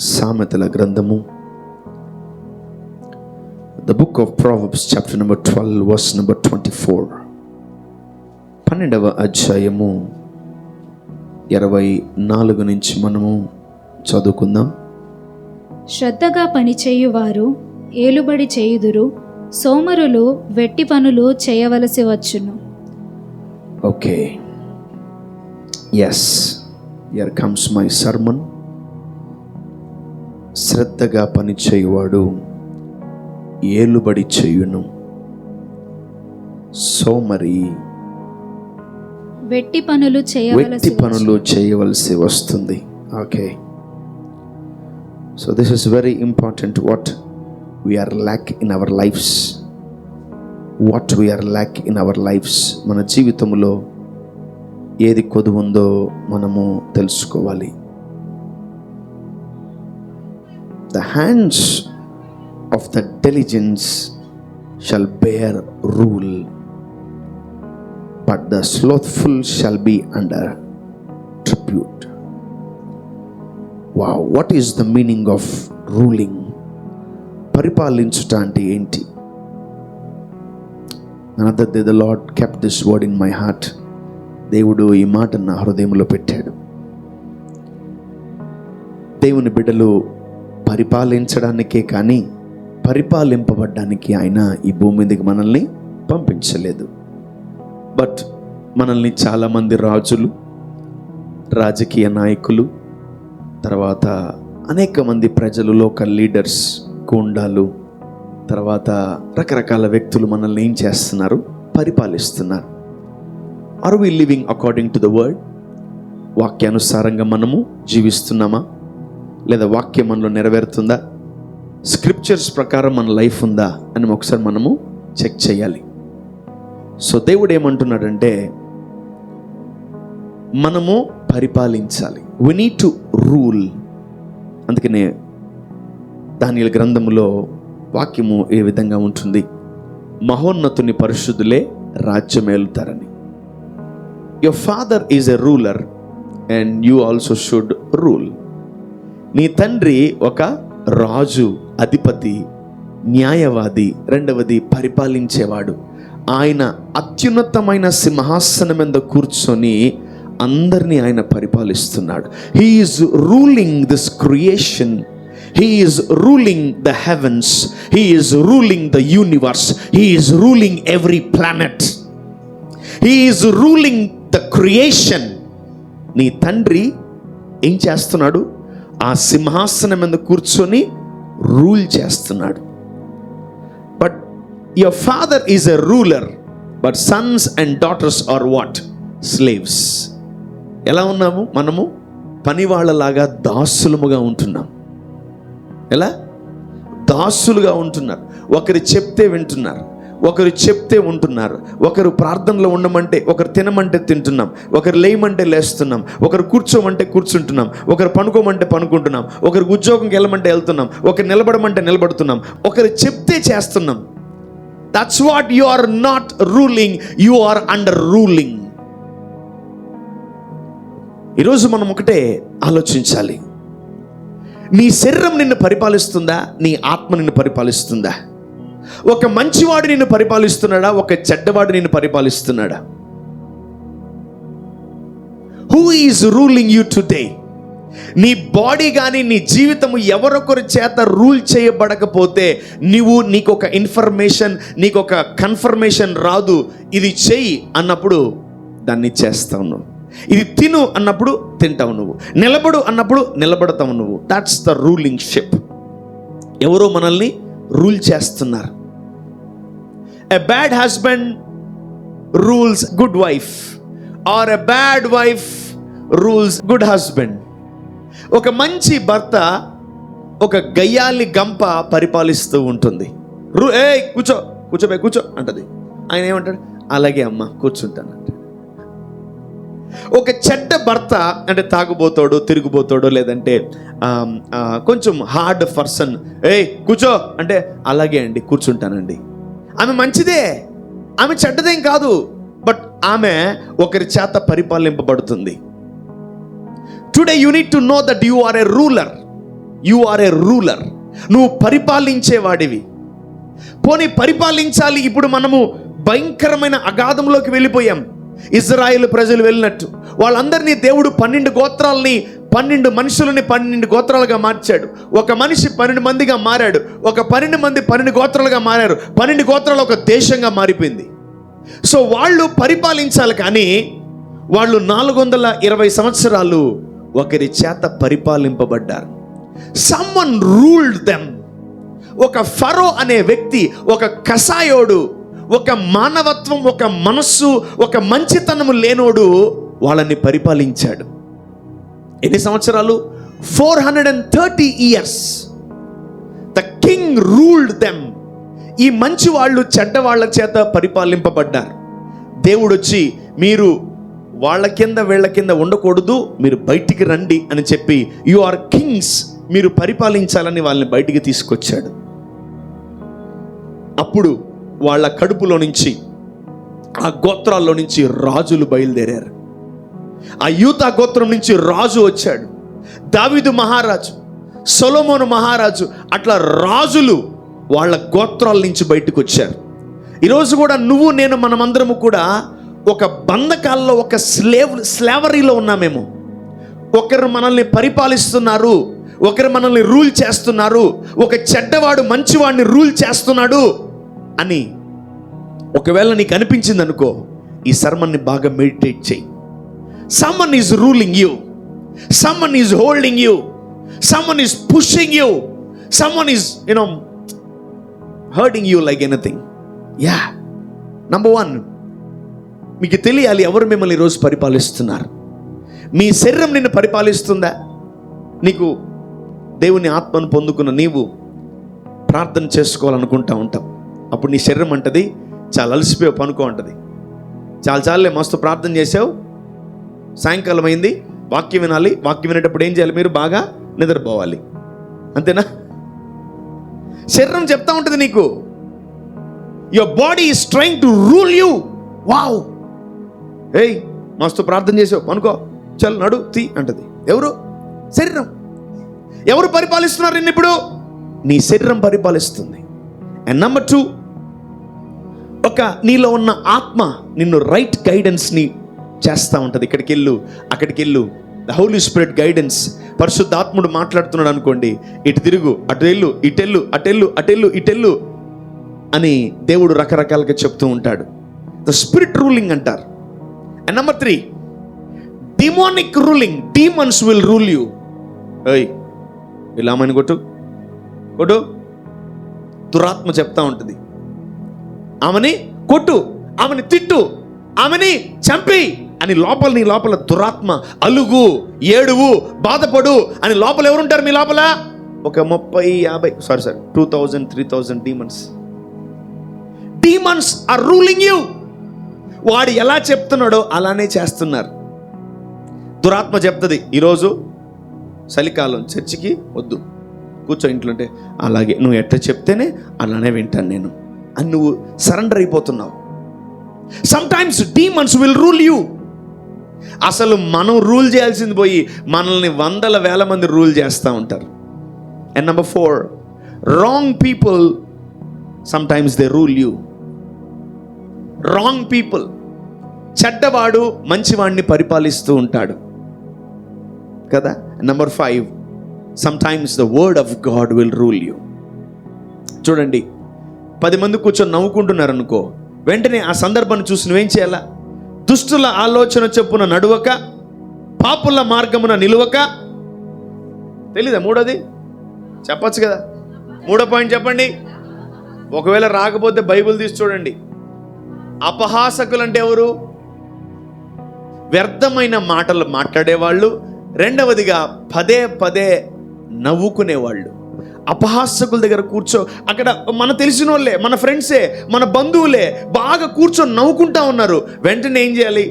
సామెతల గ్రంథము, the book of Proverbs chapter number 12 verse number 24. 12వ అధ్యాయము 24 నుంచి మనము చదువుకుందాం. శ్రద్ధగా పనిచేయువారు ఏలుబడి చేయుదురు, సోమరులు వెట్టి పనులు చేయవలసి వచ్చును. Okay, yes, here comes my sermon. శ్రద్ధగా పనిచేయువాడు ఏలుబడి చేయును, సోమరి వెట్టి పనులు చేయవలసి వస్తుంది. Okay, so this is very important. What we are lack in our lives, మన జీవితంలో ఏది కొదువు ఉందో మనము తెలుసుకోవాలి. The hands of the diligent shall bear rule, but the slothful shall be under tribute. Wow, what is the meaning of ruling? పరిపాలించుట అంటే ఏంటి? Another day the Lord kept this word in my heart. దేవుడు ఈ మాట నా హృదయంలో పెట్టాడు. దేవుని బిడ్డలు పరిపాలించడానికే కానీ పరిపాలింపబడ్డానికి ఆయన ఈ భూమి మీదకి మనల్ని పంపించలేదు. బట్ మనల్ని చాలామంది రాజులు, రాజకీయ నాయకులు, తర్వాత అనేక మంది ప్రజలు, లోకల్ లీడర్స్, గూండాలు, తర్వాత రకరకాల వ్యక్తులు మనల్ని ఏం చేస్తున్నారు? పరిపాలిస్తున్నారు. Are we living according to the word? వాక్యానుసారంగా మనము జీవిస్తున్నామా? లేదా వాక్యం మనలో నెరవేరుతుందా? స్క్రిప్చర్స్ ప్రకారం మన లైఫ్ ఉందా అని ఒకసారి మనము చెక్ చేయాలి. సో దేవుడు ఏమంటున్నాడంటే మనము పరిపాలించాలి. We need to rule. అందుకనే దానియేలు గ్రంథములో వాక్యము ఏ విధంగా ఉంటుంది? మహోన్నతుని పరిశుద్ధులే రాజ్యమేలుతారని. Your father is a ruler and you also should rule. నీ తండ్రి ఒక రాజు, అధిపతి, న్యాయవాది, రెండవది పరిపాలించేవాడు. ఆయన అత్యున్నతమైన సింహాసనం మీద కూర్చొని అందరినీ ఆయన పరిపాలిస్తున్నాడు. He is ruling this creation. He is ruling the heavens. He is ruling the universe. He is ruling every planet. He is ruling the creation. నీ తండ్రి ఏం చేస్తున్నాడు? ఆ సింహాసనం మీద కూర్చొని రూల్ చేస్తున్నాడు. But your father is a ruler, but sons and daughters are what? Slaves. ఎలా ఉన్నాము మనము? పనివాళ్ళలాగా దాసులముగా ఉంటున్నాం. ఎలా? దాసులుగా ఉంటున్నారు. ఒకరు చెప్తే వింటున్నారు, ఒకరు చెప్తే ఉంటున్నారు. ఒకరు ప్రార్థనలో ఉండమంటే, ఒకరు తినమంటే తింటున్నాం, ఒకరు లేయమంటే లేస్తున్నాం, ఒకరు కూర్చోమంటే కూర్చుంటున్నాం, ఒకరు పనుకోమంటే పనుకుంటున్నాం, ఒకరికి ఉద్యోగంకి వెళ్ళమంటే వెళ్తున్నాం, ఒకరు నిలబడమంటే నిలబడుతున్నాం, ఒకరు చెప్తే చేస్తున్నాం. That's what you are not ruling, you are under ruling. ఈరోజు మనం ఒకటే ఆలోచించాలి. నీ శరీరం నిన్ను పరిపాలిస్తుందా? నీ ఆత్మ నిన్ను పరిపాలిస్తుందా? ఒక మంచివాడు నిన్ను పరిపాలిస్తున్నాడా? ఒక చెడ్డవాడు నిన్ను పరిపాలిస్తున్నాడా? Who is ruling you today? నీ బాడీ కానీ నీ జీవితము ఎవరొకరి చేత రూల్ చేయబడకపోతే నీకు ఒక ఇన్ఫర్మేషన్, నీకు ఒక కన్ఫర్మేషన్ రాదు. ఇది చెయ్యి అన్నప్పుడు దాన్ని చేస్తావు నువ్వు. ఇది తిను అన్నప్పుడు తింటావు నువ్వు. నిలబడు అన్నప్పుడు నిలబడతావు నువ్వు. That's the ruling ship. ఎవరో మనల్ని రూల్ చేస్తున్నారు. A bad husband rules good wife, or a bad wife rules good husband. ఒక మంచి భర్త ఒక గయ్యాలి గంప పరిపాలిస్తూ ఉంటుంది. కూర్చో అంటది. ఆయన ఏమంటాడు? అలాగే అమ్మ కూర్చుంటానంట. ఒక చెడ్డ భర్త అంటే తాగుబోతాడు, తిరుగుబోతాడు, లేదంటే కొంచెం హార్డ్ పర్సన్, కూర్చో అంటే అలాగే అండి కూర్చుంటానండి. ఆమె మంచిదే, ఆమె చెడ్డదేం కాదు, బట్ ఆమె ఒకరి చేత పరిపాలింపబడుతుంది. Today you need to know that you are a ruler. You are a ruler. నువ్వు పరిపాలించేవాడివి. పోనీ పరిపాలించాలి. ఇప్పుడు మనము భయంకరమైన అగాధంలోకి వెళ్ళిపోయాం. ఇజ్రాయేలు ప్రజలు వెళ్ళినట్టు వాళ్ళందరినీ దేవుడు 12 గోత్రాలని 12 మనుషులని 12 గోత్రాలుగా మార్చాడు. ఒక మనిషి 12 మందిగా మారాడు. ఒక 12 మంది 12 గోత్రాలుగా మారారు. 12 గోత్రాలు ఒక దేశంగా మారిపోయింది. సో వాళ్ళు పరిపాలించాలి, కానీ వాళ్ళు 420 సంవత్సరాలు ఒకరి చేత పరిపాలింపబడ్డారు. Someone ruled them. ఒక ఫరో అనే వ్యక్తి, ఒక కసాయోడు, ఒక మానవత్వం, ఒక మనస్సు, ఒక మంచితనము లేనోడు వాళ్ళని పరిపాలించాడు. ఎన్ని సంవత్సరాలు? 430 years. The king ruled them. ఈ మంచి వాళ్ళు చెడ్డ వాళ్ళ చేత పరిపాలింపబడ్డారు. దేవుడు వచ్చి, మీరు వాళ్ళ కింద వీళ్ళ కింద ఉండకూడదు, మీరు బయటికి రండి అని చెప్పి, యు ఆర్ కింగ్స్, మీరు పరిపాలించాలని వాళ్ళని బయటికి తీసుకొచ్చాడు. అప్పుడు వాళ్ళ కడుపులో నుంచి, ఆ గోత్రాల్లో నుంచి రాజులు బయలుదేరారు. ఆ యూదా గోత్రం నుంచి రాజు వచ్చాడు. దావీదు మహారాజు, సొలొమోను మహారాజు, అట్లా రాజులు వాళ్ళ గోత్రాల నుంచి బయటకు వచ్చారు. ఈరోజు కూడా నువ్వు నేను మనమందరము కూడా ఒక బంధకాల్లో, ఒక స్లేవరీలో ఉన్నామేమో. ఒకరు మనల్ని పరిపాలిస్తున్నారు, ఒకరు మనల్ని రూల్ చేస్తున్నారు, ఒక చెడ్డవాడు మంచివాడిని రూల్ చేస్తున్నాడు అని ఒకవేళ నీకు అనిపించింది అనుకో, ఈ సర్మన్ని బాగా మెడిటేట్ చేయి. Someone is ruling you, someone is holding you, someone is pushing you, someone is hurting you like anything. Yeah, number 1, మీకు తెలియాలి ఎవరు మిమ్మల్ని ఈరోజు పరిపాలిస్తున్నారు. మీ శరీరం నిన్ను పరిపాలిస్తుందా? నీకు దేవుని ఆత్మను పొందుకున్న నీవు ప్రార్థన చేసుకోవాలనుకుంటా ఉంటాం. అప్పుడు నీ శరీరం అంటది, చాలా అలసిపోయావు, పనుకో అంటది. చాలాలే మస్తు ప్రార్థన చేసావు, సాయంకాలం అయింది, వాక్యం వినాలి. వాక్యం వినేటప్పుడు ఏం చేయాలి? మీరు బాగా నిద్రపోవాలి. అంతేనా? శరీరం చెప్తా ఉంటుంది నీకు, your body is trying to rule you. Wow, ఏయ్ మస్తు ప్రార్థన చేసావు, పనుకో, చల్ నడు తీ అంటది. ఎవరు? శరీరం. ఎవరు పరిపాలిస్తున్నారు నిన్ను ఇప్పుడు? నీ శరీరం పరిపాలిస్తుంది. అండ్ నంబర్ 2, ఒక నీలో ఉన్న ఆత్మ నిన్ను రైట్ గైడెన్స్ని చేస్తూ ఉంటుంది. ఇక్కడికి వెళ్ళు, అక్కడికి వెళ్ళు. The Holy Spirit guidance. పరిశుద్ధాత్ముడు మాట్లాడుతున్నాడు అనుకోండి, ఇటు తిరుగు, అటు వెళ్ళు, ఇటెళ్ళు, అటెళ్ళు, అటెళ్ళు, ఇటెళ్ళు అని దేవుడు రకరకాలుగా చెప్తూ ఉంటాడు. ద స్పిరిట్ రూలింగ్ అంటారు. And number 3, demonic ruling. Demons will rule you. ఏయ్ ఇలా అమ్మని కొట్టు, కొట్టు. దురాత్మ చెప్తా ఉంటుంది, ఆమెని కొట్టు, ఆమెని తిట్టు, ఆమెని చంపి అని లోపల, నీ లోపల దురాత్మ అలుగు, ఏడువు, బాధపడు అని లోపల ఎవరుంటారు మీ లోపల? ఒక 2000 demons. Demons are ruling you. వాడు ఎలా చెప్తున్నాడో అలానే చేస్తున్నారు. దురాత్మ చెప్తుంది, ఈరోజు చలికాలం చర్చికి వద్దు, కూర్చో ఇంట్లో. అంటే అలాగే నువ్వు ఎట్లా చెప్తేనే అలానే వింటాను నేను అని నువ్వు సరెండర్ అయిపోతున్నావు. Sometimes demons will rule you. అసలు మనం రూల్ చేయాల్సింది పోయి మనల్ని 100,000 మంది రూల్ చేస్తూ ఉంటారు. And number 4, wrong people sometimes they rule you. Wrong people, చెడ్డవాడు మంచివాడిని పరిపాలిస్తూ ఉంటాడు కదా. Number 5, sometimes the word of God will rule you. చూడండి, 10 మంది కూర్చొని నవ్వుకుంటున్నారు అనుకో, వెంటనే ఆ సందర్భాన్ని చూసి నువ్వేం చేయాలా? దుష్టుల ఆలోచన చొప్పున నడువక, పాపుల మార్గమున నిలువక. తెలీదా? మూడోది చెప్పచ్చు కదా. 3వ పాయింట్ చెప్పండి. ఒకవేళ రాకపోతే బైబిల్ తీసి చూడండి. అపహాసకులు అంటే ఎవరు? వ్యర్థమైన మాటలు మాట్లాడేవాళ్ళు. రెండవదిగా పదే పదే నవ్వుకునేవాళ్ళు. అపహాసకుల దగ్గర కూర్చో, అక్కడ మన తెలిసిన వాళ్ళే, మన ఫ్రెండ్సే, మన బంధువులే బాగా కూర్చొని నవ్వుకుంటా ఉన్నారు. వెంటనే ఏం చేయాలి?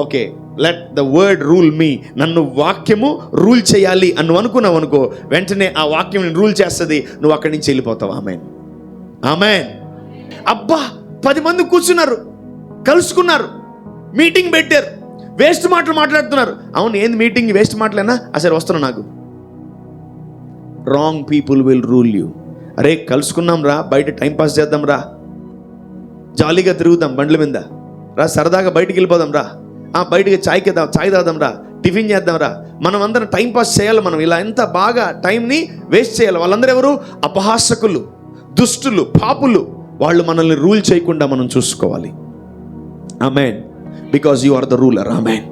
Okay, let the word rule me. నన్ను వాక్యము రూల్ చేయాలి అని నువ్వు అనుకున్నావు అనుకో, వెంటనే ఆ వాక్యం రూల్ చేస్తుంది, నువ్వు అక్కడి నుంచి వెళ్ళిపోతావు. ఆమేన్, ఆమేన్. అబ్బా, 10 మంది కూర్చున్నారు, కలుసుకున్నారు, మీటింగ్ పెట్టారు, వేస్ట్ మాటలు మాట్లాడుతున్నారు. అవును, ఏంది మీటింగ్? వేస్ట్ మాటలేనా? అసలు వస్తున్నా నాకు wrong people will rule you. అరే కలుసుకున్నాం రా, బయట టైంపాస్ చేద్దాం రా, జాలీగా తిరుగుదాం బండ్ల మీద రా, సరదాగా బయటికి వెళ్ళిపోదాం రా, బయటికి చాయ్ తాగుదాం రా, టిఫిన్ చేద్దాం రా, మనం అందరం టైంపాస్ చేయాలి, మనం ఇలా ఎంత బాగా టైంని వేస్ట్ చేయాలి. వాళ్ళందరూ ఎవరు? అపహాసకులు, దుష్టులు, పాపులు. వాళ్ళు మనల్ని రూల్ చేయకుండా మనం చూసుకోవాలి. ఆమేన్. Because you are the ruler. ఆమేన్.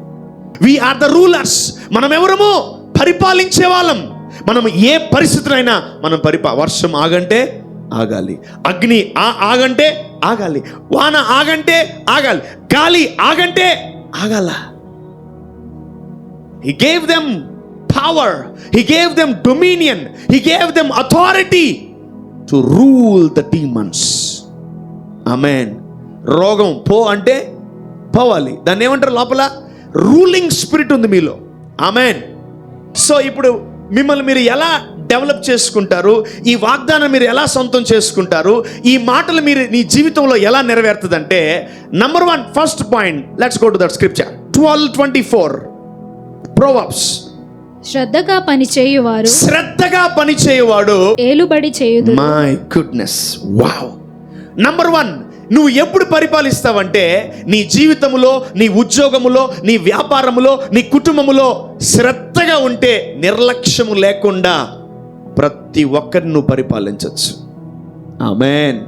We are the rulers. మనం ఎవరము? పరిపాలించే వాళ్ళం. మనం ఏ పరిస్థితులైనా మనం వర్షం ఆగంటే ఆగాలి, అగ్ని ఆగంటే ఆగాలి, వాన ఆగంటే ఆగాలి, గాలి ఆగంటే ఆగాల. He gave them power, he gave them dominion, he gave them authority to rule the demons. Amen. రోగం పో అంటే పోవాలి. దాన్ని ఏమంటారు? లోపల రూలింగ్ స్పిరిట్ ఉంది మీలో. ఆమేన్. సో ఇప్పుడు మిమ్మల్ని మీరు ఎలా డెవలప్ చేసుకుంటారు, ఈ వాగ్దానం మీరు ఎలా సొంతం చేసుకుంటారు, ఈ మాటలు మీరు నీ జీవితంలో ఎలా నెరవేరుతుందంటే, number 1 first point, let's go to that scripture 12:24 Proverbs. శ్రద్ధగా పనిచేయువాడు ఏలుబడి చేయుదురు. My goodness, wow. నంబర్ 1, నువ్వు ఎప్పుడు పరిపాలిస్తావంటే నీ జీవితంలో, నీ ఉద్యోగములో, నీ వ్యాపారములో, నీ కుటుంబములో శ్రద్ధగా ఉంటే, నిర్లక్ష్యము లేకుండా ప్రతి ఒక్కరిని నువ్వు పరిపాలించవచ్చు. ఆమేన్.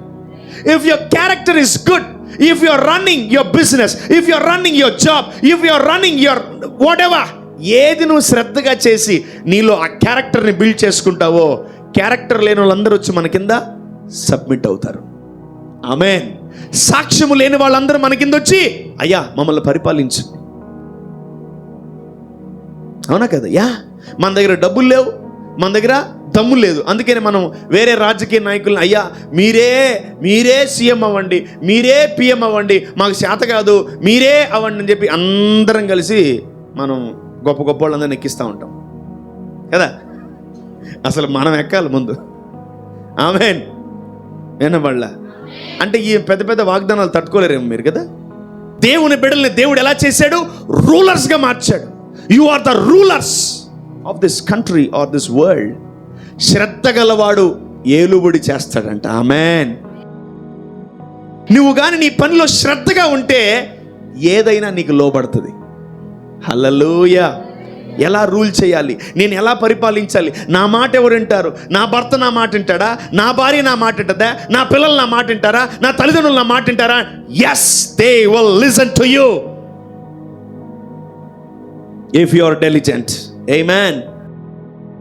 If your character is good, if you are running your business, if you are running your job, if you are running your whatever, ఏది నువ్వు శ్రద్ధగా చేసి నీలో ఆ క్యారెక్టర్ని బిల్డ్ చేసుకుంటావో, క్యారెక్టర్ లేని వాళ్ళందరూ వచ్చి మన కింద సబ్మిట్ అవుతారు. ఆమేన్. సాక్ష్యము లేని వాళ్ళందరూ మన కింద వచ్చి, అయ్యా మమ్మల్ని పరిపాలించు. అవునా కదా? మన దగ్గర డబ్బులు లేవు, మన దగ్గర దమ్ము లేదు, అందుకని మనం వేరే రాజకీయ నాయకులను, అయ్యా మీరే సీఎం అవ్వండి, మీరే పిఎం అవ్వండి, మాకు చేత కాదు, మీరే అవ్వండి అని చెప్పి అందరం కలిసి మనం గొప్ప గొప్ప వాళ్ళందరినీ ఎక్కిస్తూ ఉంటాం కదా. అసలు మనం ఎక్కాలి ముందు. ఆమేన్. వినబళ్ళ అంటే ఈ పెద్ద పెద్ద వాగ్దానాలు తట్టుకోలేరేమో మీరు కదా. దేవుని బిడ్డల్ని దేవుడు ఎలా చేశాడు? రూలర్స్గా మార్చాడు. You are the rulers of this country or this world. శ్రద్ధ గలవాడు ఏలుబడి చేస్తాడంట. ఆమేన్. నువ్వు కానీ నీ పనిలో శ్రద్ధగా ఉంటే ఏదైనా నీకు లోబడుతుంది. హల్లెలూయా. ఎలా రూల్ చేయాలి, నేను ఎలా పరిపాలించాలి, నా మాట ఎవరు వింటారు? నా భర్త నా మాట వింటాడా? నా భార్య నా మాట వింటదా? నా పిల్లలు నా మాట వింటారా? నా తల్లిదండ్రులు నా మాట వింటారా? yes, they will listen to you if you are diligent. Amen.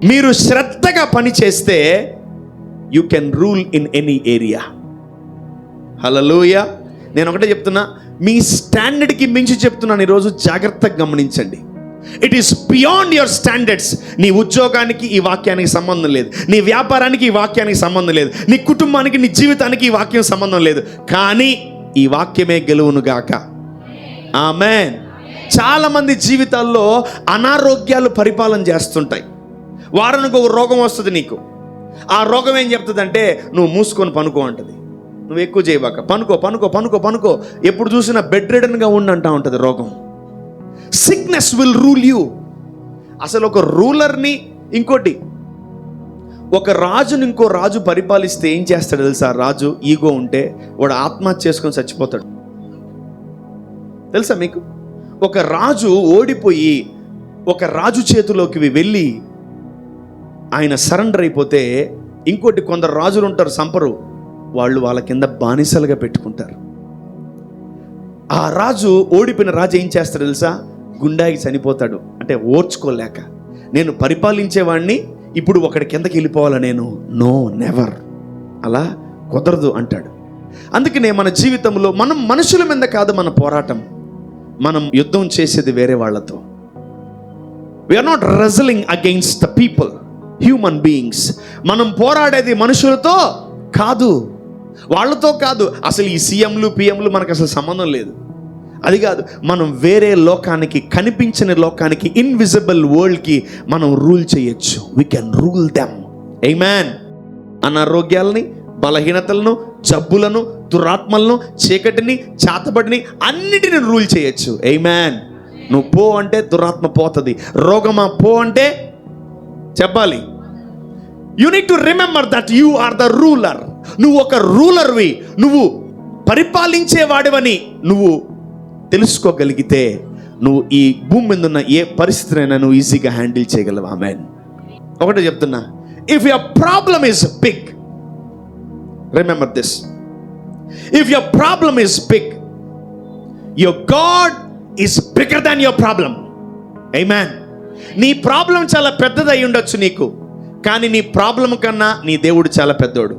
మీరు శ్రద్ధగా పని చేస్తే you can rule in any area. హల్లెలూయా. నేను ఒకటే చెప్తున్నా, మీ స్టాండర్డ్కి మించి చెప్తున్నాను ఈరోజు, జాగ్రత్తగా గమనించండి. It is beyond your standards. నీ ఉద్యోగానికి ఈ వాక్యానికి సంబంధం లేదు, నీ వ్యాపారానికి ఈ వాక్యానికి సంబంధం లేదు, నీ కుటుంబానికి, నీ జీవితానికి ఈ వాక్యం సంబంధం లేదు, కానీ ఈ వాక్యమే గెలువును గాక. ఆమేన్. చాలా మంది జీవితాల్లో అనారోగ్యాలు పరిపాలన చేస్తుంటాయి. వారానికి ఒక రోగం వస్తుంది నీకు. ఆ రోగం ఏం చెప్తుందంటే, నువ్వు మూసుకొని పనుకో అంటది. నువ్వు ఎక్కువ చేయబాక, పనుకో పనుకో పనుకో పనుకో, ఎప్పుడు చూసినా బెడ్ రిడన్గా ఉండంటా ఉంటుంది రోగం. Sickness will rule you. అసలు ఒక రూలర్ని, ఇంకోటి, ఒక రాజుని ఇంకో రాజు పరిపాలిస్తే ఏం చేస్తాడు తెలుసా? రాజు ఈగో ఉంటే వాడు ఆత్మహత్య చేసుకొని చచ్చిపోతాడు. తెలుసా మీకు? ఒక రాజు ఓడిపోయి ఒక రాజు చేతిలోకి వెళ్ళి ఆయన సరెండర్ అయిపోతే, ఇంకోటి కొందరు రాజులు ఉంటారు సంపరు, వాళ్ళు వాళ్ళ కింద బానిసలుగా పెట్టుకుంటారు. ఆ రాజు, ఓడిపోయిన రాజు ఏం చేస్తాడు తెలుసా? గుండాకి చనిపోతాడు. అంటే ఓర్చుకోలేక, నేను పరిపాలించేవాడిని, ఇప్పుడు ఒకడి కిందకి వెళ్ళిపోవాలా నేను? నో, నెవర్, అలా కుదరదు అంటాడు. అందుకనే మన జీవితంలో మనం మనుషుల మీద కాదు మన పోరాటం, మనం యుద్ధం చేసేది వేరే వాళ్ళతో. We are not wrestling against the people, human beings. మనం పోరాడేది మనుషులతో కాదు, వాళ్ళతో కాదు. అసలు ఈ సీఎంలు పిఎంలు మనకు అసలు సంబంధం లేదు. అది కాదు, మనం వేరే లోకానికి, కనిపించని లోకానికి, ఇన్విజిబుల్ వరల్డ్కి మనం రూల్ చేయొచ్చు. We can rule them. ఆమేన్. అనారోగ్యాలని, బలహీనతలను, జబ్బులను, దురాత్మలను, చీకటిని, చాతబడిని అన్నిటిని రూల్ చేయొచ్చు. ఆమేన్. నువ్వు పో అంటే దురాత్మ పోతుంది. రోగమా పో అంటే చెప్పాలి. You need to remember that you are the ruler. నువ్వు ఒక రూలర్వి, నువ్వు పరిపాలించేవాడివని నువ్వు తెలుసుకోగలిగితే నువ్వు ఈ భూమి మీద ఉన్న ఏ పరిస్థితినైనా నువ్వు ఈజీగా హ్యాండిల్ చేయగలవు. ఆమేన్. ఒకటే చెప్తున్నా, if your problem is big, remember this, if your problem is big, your God is bigger than your problem. ఆమేన్. నీ ప్రాబ్లం చాలా పెద్దదై ఉండొచ్చు నీకు, కానీ నీ ప్రాబ్లం కన్నా నీ దేవుడు చాలా పెద్దోడు.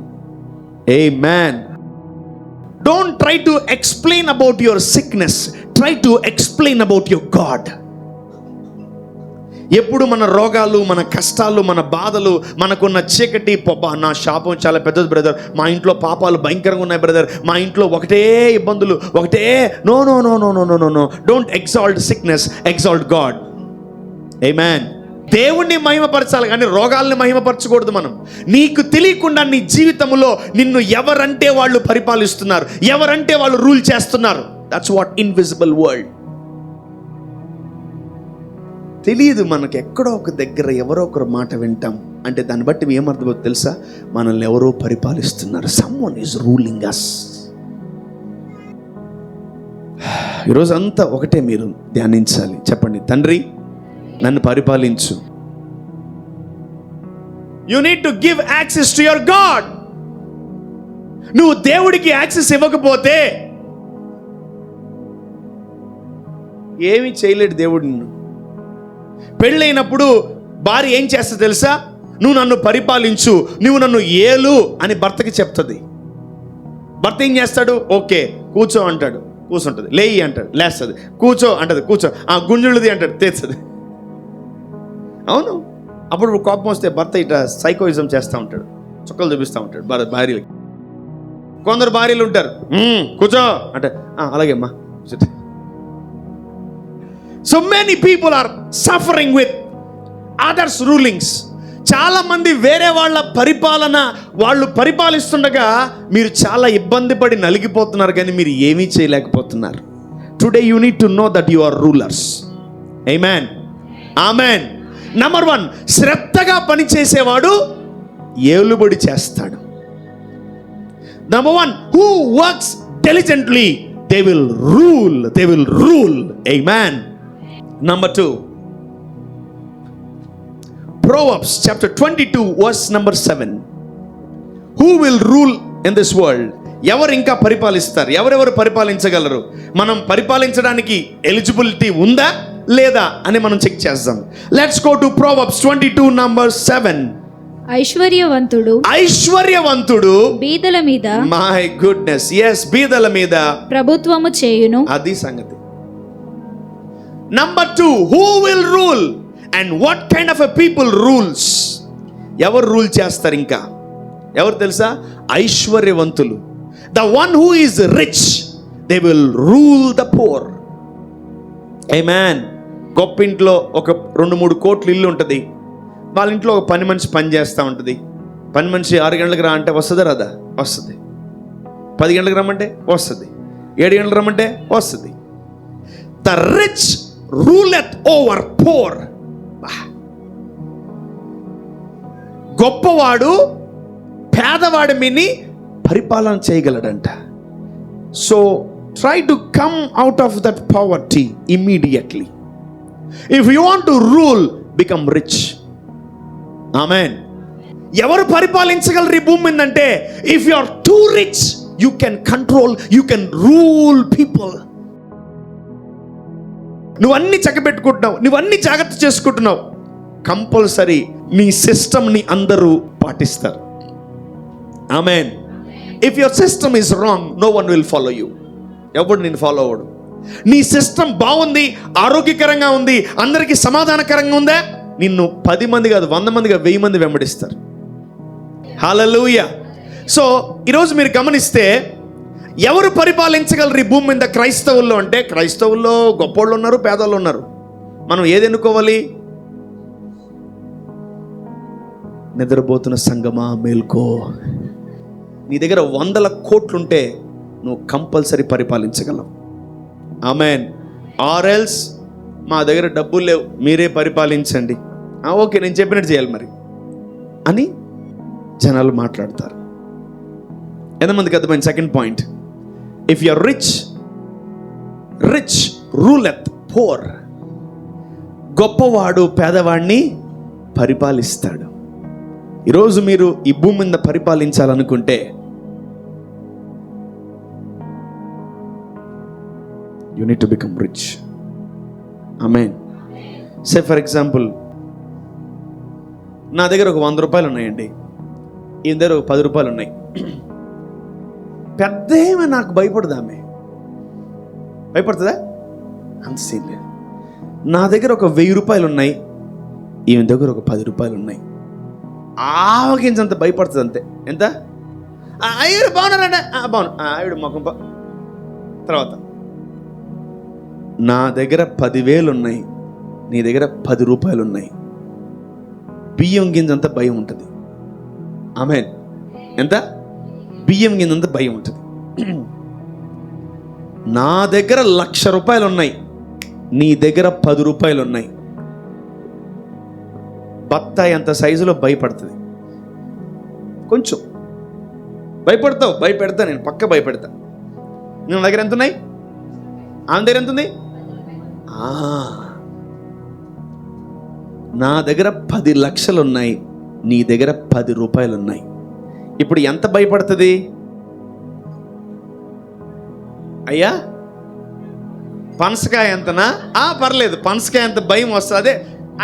ఆమేన్. Don't try to explain about your sickness. Try to explain about your God. ఎప్పుడు మన రోగాలు, మన కష్టాలు, మన బాధలు, మనకున్న చీకటి, నా శాపం చాలా పెద్దది బ్రదర్, మా ఇంట్లో పాపాలు భయంకరంగా ఉన్నాయి బ్రదర్, మా ఇంట్లో ఒకటే ఇబ్బందులు, ఒకటే no no no no no no no no don't exalt sickness, exalt God. ఆమేన్. దేవుణ్ణి మహిమపరచాలి కానీ రోగాల్ని మహిమపరచకూడదు మనం. నీకు తెలియకుండా నీ జీవితంలో నిన్ను ఎవరంటే వాళ్ళు పరిపాలిస్తున్నారు, ఎవరంటే వాళ్ళు రూల్ చేస్తున్నారు. That's what invisible world. తెలియదు మనకు, ఎక్కడో ఒక దగ్గర ఎవరో ఒకరు మాట వింటాం అంటే దాన్ని బట్టి ఏమర్థమవుతుంది తెలుసా? మనల్ని ఎవరో పరిపాలిస్తున్నారు. Someone is ruling us. ఈరోజు అంతా ఒకటే మీరు ధ్యానించాలి. చెప్పండి, తండ్రి నన్ను పరిపాలించు. You need to give access to your God. నువ్వు దేవుడికి యాక్సెస్ ఇవ్వకపోతే ఏమీ చేయలేడు దేవుడు నిన్ను. పెళ్ళైనప్పుడు భార్య ఏం చేస్తుంది తెలుసా? నువ్వు నన్ను పరిపాలించు, నువ్వు నన్ను ఏలు అని భర్తకి చెప్తుంది. భర్త ఏం చేస్తాడు? ఓకే కూర్చో అంటాడు, కూర్చుంటుంది. లేయి అంటాడు, లేస్తుంది. కూర్చో అంటది, కూర్చో. గుంజుళ్ళది అంటాడు, తెస్తుంది. అవును. అప్పుడు కోపం వస్తే భర్త ఇట్లా సైకోయిజం చేస్తూ ఉంటాడు, చుక్కలు చూపిస్తూ ఉంటాడు భార్యలకి. కొందరు భార్యలు ఉంటారు, కూర్చో అంటే అలాగే అమ్మా. So many people are suffering with others rulings. చాలా మంది వేరే వాళ్ళ పరిపాలన, వాళ్ళు పరిపాలిస్తుండగా మీరు చాలా ఇబ్బంది పడి నలిగిపోతున్నారు, కానీ మీరు ఏమీ చేయలేకపోతున్నారు. Today you need to know that you are rulers. Amen. Amen. Number 1, శ్రద్ధగా పనిచేసేవాడు ఏలుబడి చేస్తాడు. Number 1, who works diligently they will rule, they will rule. Amen. Number 2, Proverbs chapter 22 verse number 7. Who will rule in this world? ఎవరు ఇంకా పరిపాలిస్తారు? ఎవరెవరు పరిపాలించగలరు? మనం పరిపాలించడానికి eligibility ఉందా లేదా అని మనం చెక్ చేద్దాం. Let's go to Proverbs 22 number 7. ఐశ్వర్యవంతుడు బీదల మీద, మై గుడ్నెస్, yes, బీదల మీద ప్రభుత్వము చేయును. అది సంగతి. Number 2, who will rule and what kind of a people rules? ఎవరు రూల్ చేస్తారు? ఇంకా ఎవరు తెలుసా? ఐశ్వర్యవంతులు. The one who is rich, they will rule the poor. Amen. గొప్ప ఇంట్లో ఒక 2-3 కోట్ల ఇల్లు ఉంటుంది, వాళ్ళ ఇంట్లో ఒక పని మనిషి పని చేస్తూ ఉంటుంది. పని మనిషి 6 గంటలకు రా అంటే వస్తుందా రాదా? వస్తుంది. 10 గంటలకు రమ్మంటే వస్తుంది. 7 గంటలకు రమ్మంటే వస్తుంది. The rich ruleth over poor. గొప్పవాడు పేదవాడి మీని పరిపాలన చేయగలడంట. So try to come out of that poverty immediately. If you want to rule, become rich. ఆమేన్. ఎవరు పరిపాలించగలరు ఈ భూమి మీద అంటే, if you are too rich you can control, you can rule people. నువ్వన్నీ చక్కబెట్టుకుంటున్నావు, నువ్వన్నీ జాగ్రత్త చేసుకుంటున్నావు, కంపల్సరీ నీ సిస్టమ్ని అందరూ పాటిస్తారు. ఆమేన్. If your system is wrong, no one will follow you. ఎవడు నేను ఫాలో అవ్వడు. నీ సిస్టమ్ బాగుంది, ఆరోగ్యకరంగా ఉంది, అందరికీ సమాధానకరంగా ఉందా, నిన్ను 10 మంది కాదు 100 మంది కాదు 1000 మంది వెంబడిస్తారు. హల్లెలూయా. సో ఈరోజు మీరు గమనిస్తే ఎవరు పరిపాలించగలరు ఈ భూమి మీద క్రైస్తవుల్లో అంటే, క్రైస్తవుల్లో గొప్పోళ్ళు ఉన్నారు, పేదోళ్ళు ఉన్నారు. మనం ఏది ఎన్నుకోవాలి? నిద్రపోతున్న సంగమా మేల్కో. నీ దగ్గర 100 కోట్లుంటే నువ్వు కంపల్సరీ పరిపాలించగలవు. ఆమేన్. ఆర్ ఎల్స్ మా దగ్గర డబ్బులు లేవు, మీరే పరిపాలించండి. ఓకే, నేను చెప్పినట్టు చేయాలి మరి అని జనాలు మాట్లాడతారు. ఎంతమందికి అర్థమైంది? Second point, if you are rich ruleth poor. గొప్పవాడు పేదవాడిని పరిపాలిస్తాడు. ఈరోజు మీరు ఈ భూమి మీద పరిపాలించాలనుకుంటే you need to become rich. ఆమేన్. సే ఫర్ ఎగ్జాంపుల్, నా దగ్గర ఒక 100 రూపాయలు ఉన్నాయండి, ఈయన దగ్గర ఒక 10 రూపాయలు ఉన్నాయి. పెద్ద ఏమో నాకు భయపడదా? ఆమె భయపడుతుందా? అంత సీన్ లేదు. నా దగ్గర ఒక 1000 రూపాయలు ఉన్నాయి, ఈమె దగ్గర ఒక 10 రూపాయలు ఉన్నాయి. ఆవకించంత భయపడుతుంది అంతే. ఎంత? అయ్యారు బాగున్నారంటే బాగున్నా, ఆవిడ మొఖం తర్వాత. నా దగ్గర 10,000 ఉన్నాయి, నీ దగ్గర 10 రూపాయలు ఉన్నాయి, బియ్యం గింజంత భయం ఉంటుంది. ఆమేన్. ఎంత? బియ్యం గింజంత భయం ఉంటుంది. నా దగ్గర 1,00,000 రూపాయలు ఉన్నాయి, నీ దగ్గర 10 రూపాయలు ఉన్నాయి, బత్తాయి అంత సైజులో భయపడుతుంది. కొంచెం భయపడతావు. భయపెడతా, నేను పక్క భయపెడతా. నా దగ్గర ఎంత ఉన్నాయి? ఆమె దగ్గర ఎంత ఉంది? నా దగ్గర 10 లక్షలు ఉన్నాయి, నీ దగ్గర 10 రూపాయలు ఉన్నాయి. ఇప్పుడు ఎంత భయపడుతుంది? అయ్యా పనసకాయ ఎంతనా? పర్లేదు, పనసకాయ ఎంత భయం వస్తుంది. అదే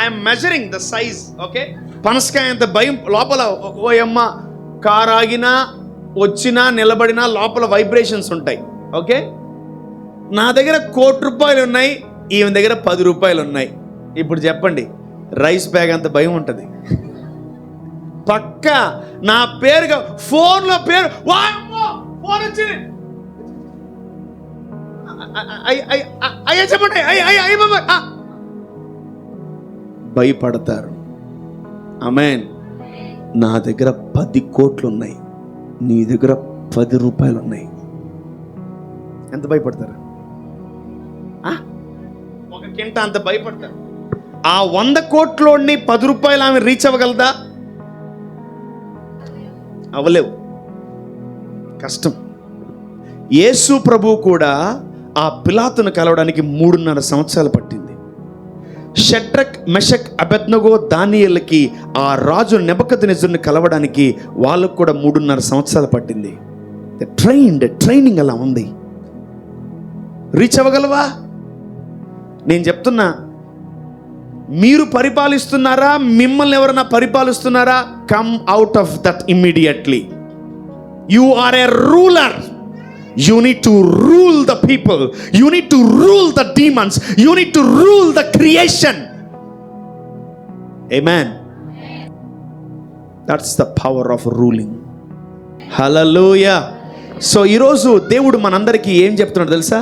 I'm measuring the size. Okay, పనసకాయ ఎంత భయం లోపల. ఓ అమ్మ, కారు ఆగినా వచ్చినా నిలబడినా లోపల వైబ్రేషన్స్ ఉంటాయి. ఓకే, నా దగ్గర 1,00,00,000 రూపాయలు ఉన్నాయి, ఈమె దగ్గర 10 రూపాయలు ఉన్నాయి. ఇప్పుడు చెప్పండి, రైస్ బ్యాగ్ అంత భయం ఉంటుంది. పక్క నా పేరుగా ఫోన్లో పేరు, ఫోన్ వచ్చింది, అయ్యా చెప్పండి, భయపడతారు. ఆమేన్. నా దగ్గర 10 కోట్లు ఉన్నాయి, నీ దగ్గర 10 రూపాయలు ఉన్నాయి. ఎంత భయపడతారు? ఒక కింట అంత భయపడతారు. ఆ 100 కోట్లోని 10 రూపాయలు ఆమె రీచ్ అవ్వగలదా? అవ్వలేవు, కష్టం. యేసు ప్రభువు కూడా ఆ పిలాతును కలవడానికి 3.5 సంవత్సరాలు పట్టింది. షడ్రక్, మెషక్, అబెద్నగో, దానియేలుకి ఆ రాజు నెబుకద్నెజరుని కలవడానికి వాళ్ళకు కూడా 3.5 సంవత్సరాలు పట్టింది. ట్రైనింగ్ అలా ఉంది. రీచ్ అవ్వగలవా? నేను చెప్తున్నా, మీరు పరిపాలిస్తున్నారా? మిమ్మల్ని ఎవరైనా పరిపాలిస్తున్నారా? Come out of that immediately. You are a ruler. You need to rule the people. You need to rule the demons. You need to rule the creation. Amen. That's the power of ruling. Hallelujah. So ఈరోజు దేవుడు మనందరికీ ఏం చెప్తున్నాడు తెలుసా?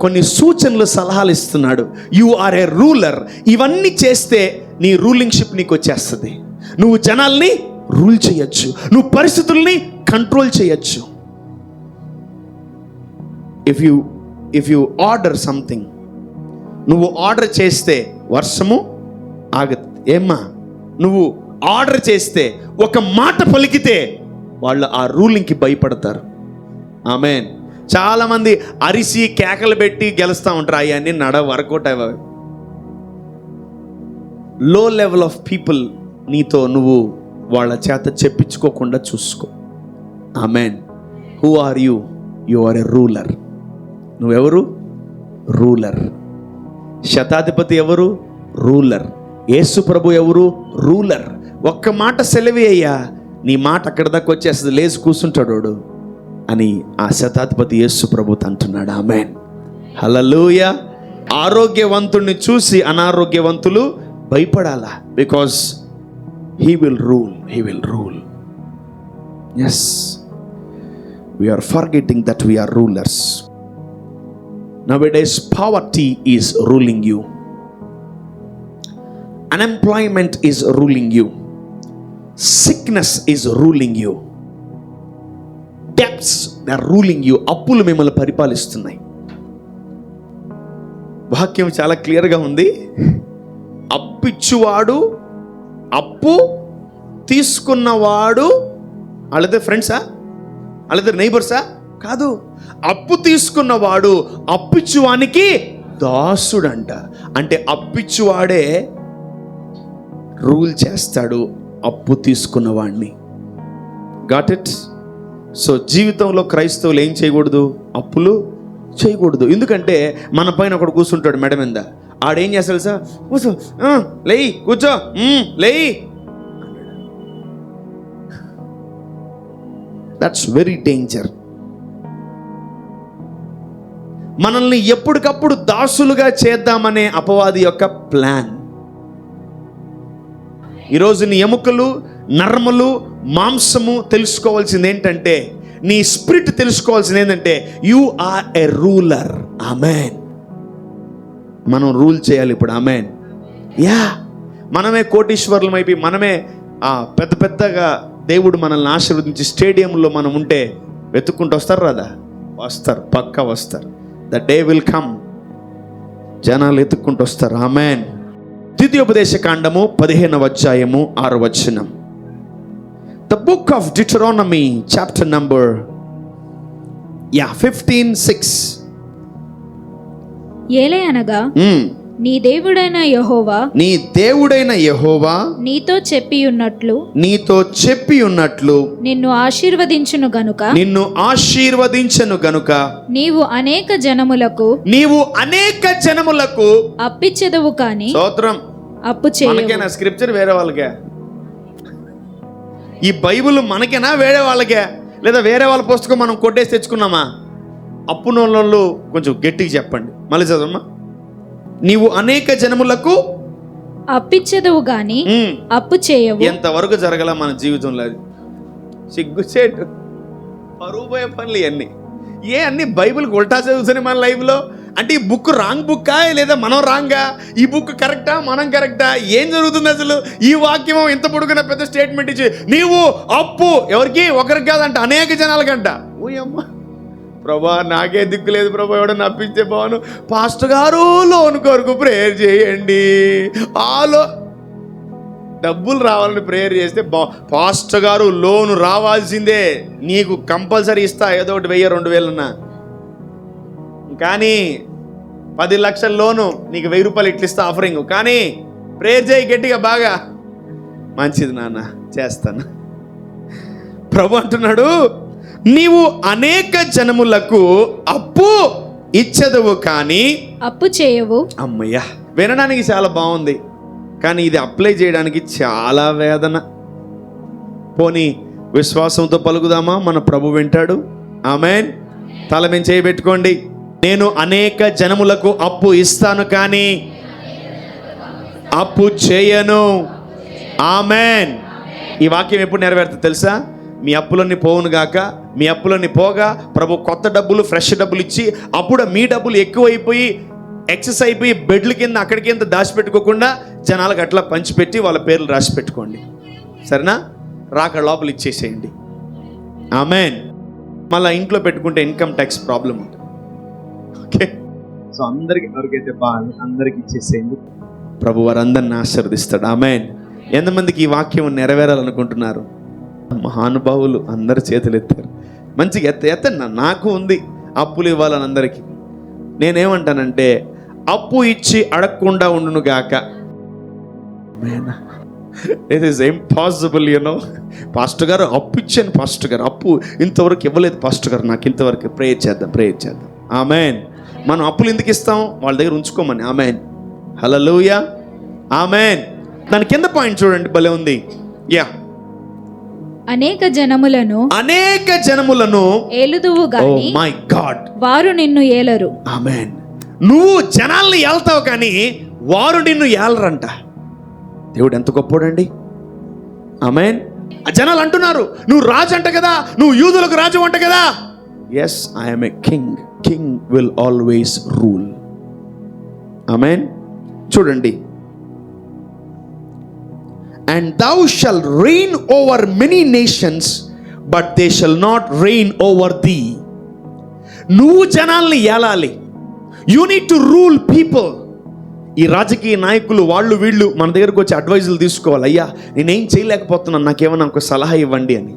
కొన్ని సూచనలు, సలహాలు ఇస్తున్నాడు. You are a ruler. ఇవన్నీ చేస్తే నీ రూలింగ్షిప్ నీకు వచ్చేస్తుంది. నువ్వు జనాల్ని రూల్ చేయొచ్చు, నువ్వు పరిస్థితుల్ని కంట్రోల్ చేయొచ్చు. ఇఫ్ యు ఆర్డర్ సంథింగ్, నువ్వు ఆర్డర్ చేస్తే వర్షము ఆగదు. ఏమ్మా, నువ్వు ఆర్డర్ చేస్తే, ఒక మాట పలికితే వాళ్ళు ఆ రూలింగ్కి భయపడతారు. ఆమేన్. చాలామంది అరిసి కేకలు పెట్టి గెలుస్తూ ఉంటారు. అవన్నీ వర్కౌట్ అవ్వవు. లో లెవెల్ ఆఫ్ పీపుల్ నీతో నువ్వు వాళ్ళ చేత చెప్పించుకోకుండా చూసుకో. ఆమేన్. Who are you? You are a ruler. నువ్వెవరు? రూలర్. శతాధిపతి ఎవరు? రూలర్. యేసు ప్రభు ఎవరు? రూలర్. ఒక్క మాట సెలవి అయ్యా, నీ మాట అక్కడి దాకా వచ్చేస్తుంది, లేచి కూర్చుంటాడు అని ఆ శతాధిపతి యేసు ప్రభు అంటున్నాడు. ఆమేన్. హల్లెలూయా. ఆరోగ్యవంతుడిని చూసి అనారోగ్యవంతులు భయపడాలా? Because he will rule. Yes, we are forgetting that we are rulers. Nowadays, poverty is ruling you. Unemployment is ruling you. Sickness is ruling you. Debts, they are ruling you. అప్పులు మిమ్మల్ని పరిపాలిస్తున్నాయి. వాక్యం చాలా క్లియర్గా ఉంది. అప్పిచ్చువాడు, అప్పు తీసుకున్నవాడు వాళ్ళిద్దరు ఫ్రెండ్సా, వాళ్ళిద్దరు నైబర్సా? కాదు. అప్పు తీసుకున్నవాడు అప్పిచ్చువానికి దాసుడంట. అంటే అప్పిచ్చువాడే రూల్ చేస్తాడు అప్పు తీసుకున్నవాడిని. Got it? సో జీవితంలో క్రైస్తవులు ఏం చేయకూడదు? అప్పులు చేయకూడదు. ఎందుకంటే మన పైన ఒకడు కూర్చుంటాడు మెడ మీద. ఆడేం చేస్తాడు సార్? కూర్చో, లేయి, కూర్చో, లేయి. That's very danger. మనల్ని ఎప్పటికప్పుడు దాసులుగా చేద్దామనే అపవాది యొక్క ప్లాన్. ఈరోజు నీ ఎముకలు, నర్మలు, మాంసము తెలుసుకోవాల్సింది ఏంటంటే, నీ స్పిరిట్ తెలుసుకోవాల్సింది ఏంటంటే, you are a ruler. Amen. మనం రూల్ చేయాలి ఇప్పుడు. ఆమెన్. యా, మనమే కోటీశ్వరులం అయిపోయి, మనమే పెద్ద పెద్దగా దేవుడు మనల్ని ఆశీర్వదించి స్టేడియంలో మనం ఉంటే వెతుక్కుంటూ వస్తారు రాదా? వస్తారు, పక్కా వస్తారు. The day will come. జనాలు ఎత్తుక్కుంటూ వస్తారు. ఆమెన్. ద్వితీయోపదేశ కాండము 15వ అధ్యాయము 6వ వచనం. The book of డిటరానమీ chapter number 15:6. ఏలయనగా నీ దేవుడైన యెహోవా నీతో చెప్పి ఉన్నట్లు నిన్ను ఆశీర్వదించును గనుక నీవు అనేక జనములకు అప్పిచ్చెదవు కాని స్తోత్రం. అప్పు చేయవు. మనకేనా స్క్రిప్చర్ వేరే వాళ్ళకే? ఈ బైబిల్ మనకేనా వేరే వాళ్ళకే? లేదా వేరే వాళ్ళ పుస్తకం మనం కొట్టేసి తెచ్చుకున్నామా? అప్పు నోళ్ళు కొంచెం గట్టిగా చెప్పండి. మళ్ళీ చదవమ్మా. నీవు అనేక జనములకు అప్పిచ్చెదవు గాని అప్పు చేయవు. ఎంతవరకు జరగల మన జీవితంలో? అది సిగ్గుచేటు, పరువు పోయే పనులు ఇవన్నీ. అన్ని బైబిల్కి ఉల్టా చదువుతుంది మన లైఫ్లో. అంటే ఈ బుక్ రాంగ్ బుక్కా లేదా మనం రాంగా? ఈ బుక్ కరెక్టా మనం కరెక్టా? ఏం జరుగుతుంది అసలు? ఈ వాక్యం ఇంత పొడుగున పెద్ద స్టేట్మెంట్ ఇచ్చి నీవు అప్పు ఎవరికి? ఒకరికి కాదంట, అనేక జనాలకంట. ఓయమ్మ ప్రభా, నాకే దిక్కు లేదు ప్రభా, ఎవడన్నా అప్పిస్తే బాను. పాస్టర్ గారు లోన్ కొరకు ప్రేయర్ చేయండి. డబ్బులు రావాలని ప్రేయర్ చేస్తే పాస్టర్ గారు లోను రావాల్సిందే, నీకు కంపల్సరీ ఇస్తా, ఏదో ఒకటి 1000-2000 కానీ 10 లక్షల లోను నీకు 1000 రూపాయలు ఇట్లా ఇస్తా ఆఫరింగ్. కానీ ప్రేయర్ చేయి గట్టిగా బాగా. మంచిది నాన్న, చేస్తాను. ప్రభు అంటున్నాడు, నీవు అనేక జనములకు అప్పు ఇచ్చెదవు కానీ అప్పు చేయవు. అమ్మయ్యా, వినడానికి చాలా బాగుంది, కానీ ఇది అప్లై చేయడానికి చాలా వేదన. పోనీ విశ్వాసంతో పలుకుదామా? మన ప్రభు వింటాడు. ఆమెన్. తల మీద చేయబెట్టుకోండి. నేను అనేక జనములకు అప్పు ఇస్తాను కానీ అప్పు చేయను. ఆమెన్. ఈ వాక్యం ఎప్పుడు నెరవేరుతుంది తెలుసా? మీ అప్పులన్నీ పోవును గాక. మీ అప్పులన్నీ పోగా ప్రభు కొత్త డబ్బులు, ఫ్రెష్ డబ్బులు ఇచ్చి, అప్పుడు మీ డబ్బులు ఎక్కువైపోయి ఎక్సెస్ అయిపోయి బెడ్ల కింద అక్కడి కింద దాచిపెట్టుకోకుండా జనాలకు అట్లా పంచిపెట్టి వాళ్ళ పేర్లు రాసి పెట్టుకోండి. సరేనా? రాక లోపల ఇచ్చేసేయండి. ఆమెన్. మళ్ళీ ఇంట్లో పెట్టుకుంటే ఇన్కమ్ ట్యాక్స్ ప్రాబ్లం ఉంటుంది. ఓకే, సో అందరికి ఎవరికైతే బాగా అందరికి ఇచ్చేసేయండి. ప్రభు వారందరిని ఆశీర్వదిస్తాడు. ఆమెన్. ఎంతమందికి ఈ వాక్యం నెరవేరాలనుకుంటున్నారు? మహానుభావులు అందరు చేతులు ఎత్తారు. మంచిగా ఎత్తండి. నాకు ఉంది అప్పులు ఇవ్వాలని అందరికీ. నేనేమంటానంటే, అప్పు ఇచ్చి అడగకుండా ఉండును గాక. It is impossible, you know. Pastor గారు అప్పు ఇచ్చాను, పాస్టర్ గారు అప్పు ఇంతవరకు ఇవ్వలేదు పాస్టర్ గారు, నాకు ఇంతవరకు. ప్రేయర్ చేద్దాం. ఆమెన్. మనం అప్పులు ఎందుకు ఇస్తాం? వాళ్ళ దగ్గర ఉంచుకోమని. ఆమెన్. హల్లెలూయా. ఆమెన్. దాని కింద పాయింట్ చూడండి, భలే ఉంది. అనేక జనములను ఏలుదువు గాని, ఓ మై గాడ్, వారు నిన్ను ఏలరు. ఆమెన్. నువ్వు జనాల్ని ఏళ్తావు కానీ వారు నిన్ను ఏలరంట. దేవుడు ఎంత గొప్పోడండి. ఆమెన్. ఆ జనాలు అంటున్నారు, నువ్వు రాజు అంట కదా, నువ్వు యూదులకు రాజు అంట కదా. Yes, I'm a king. King will always rule. Amen. చూడండి, and thou shalt reign over many nations, but they shall not reign over thee. నువ్వు జనాల్ని ఏలాలి. You need to rule people. ఈ రాజకీయ నాయకులు వాళ్ళు వీళ్ళు మన దగ్గరకు వచ్చి అడ్వైజులు తీసుకోవాలి. అయ్యా, నేనేం చేయలేకపోతున్నాను, నాకేమన్నా ఒక సలహా ఇవ్వండి అని.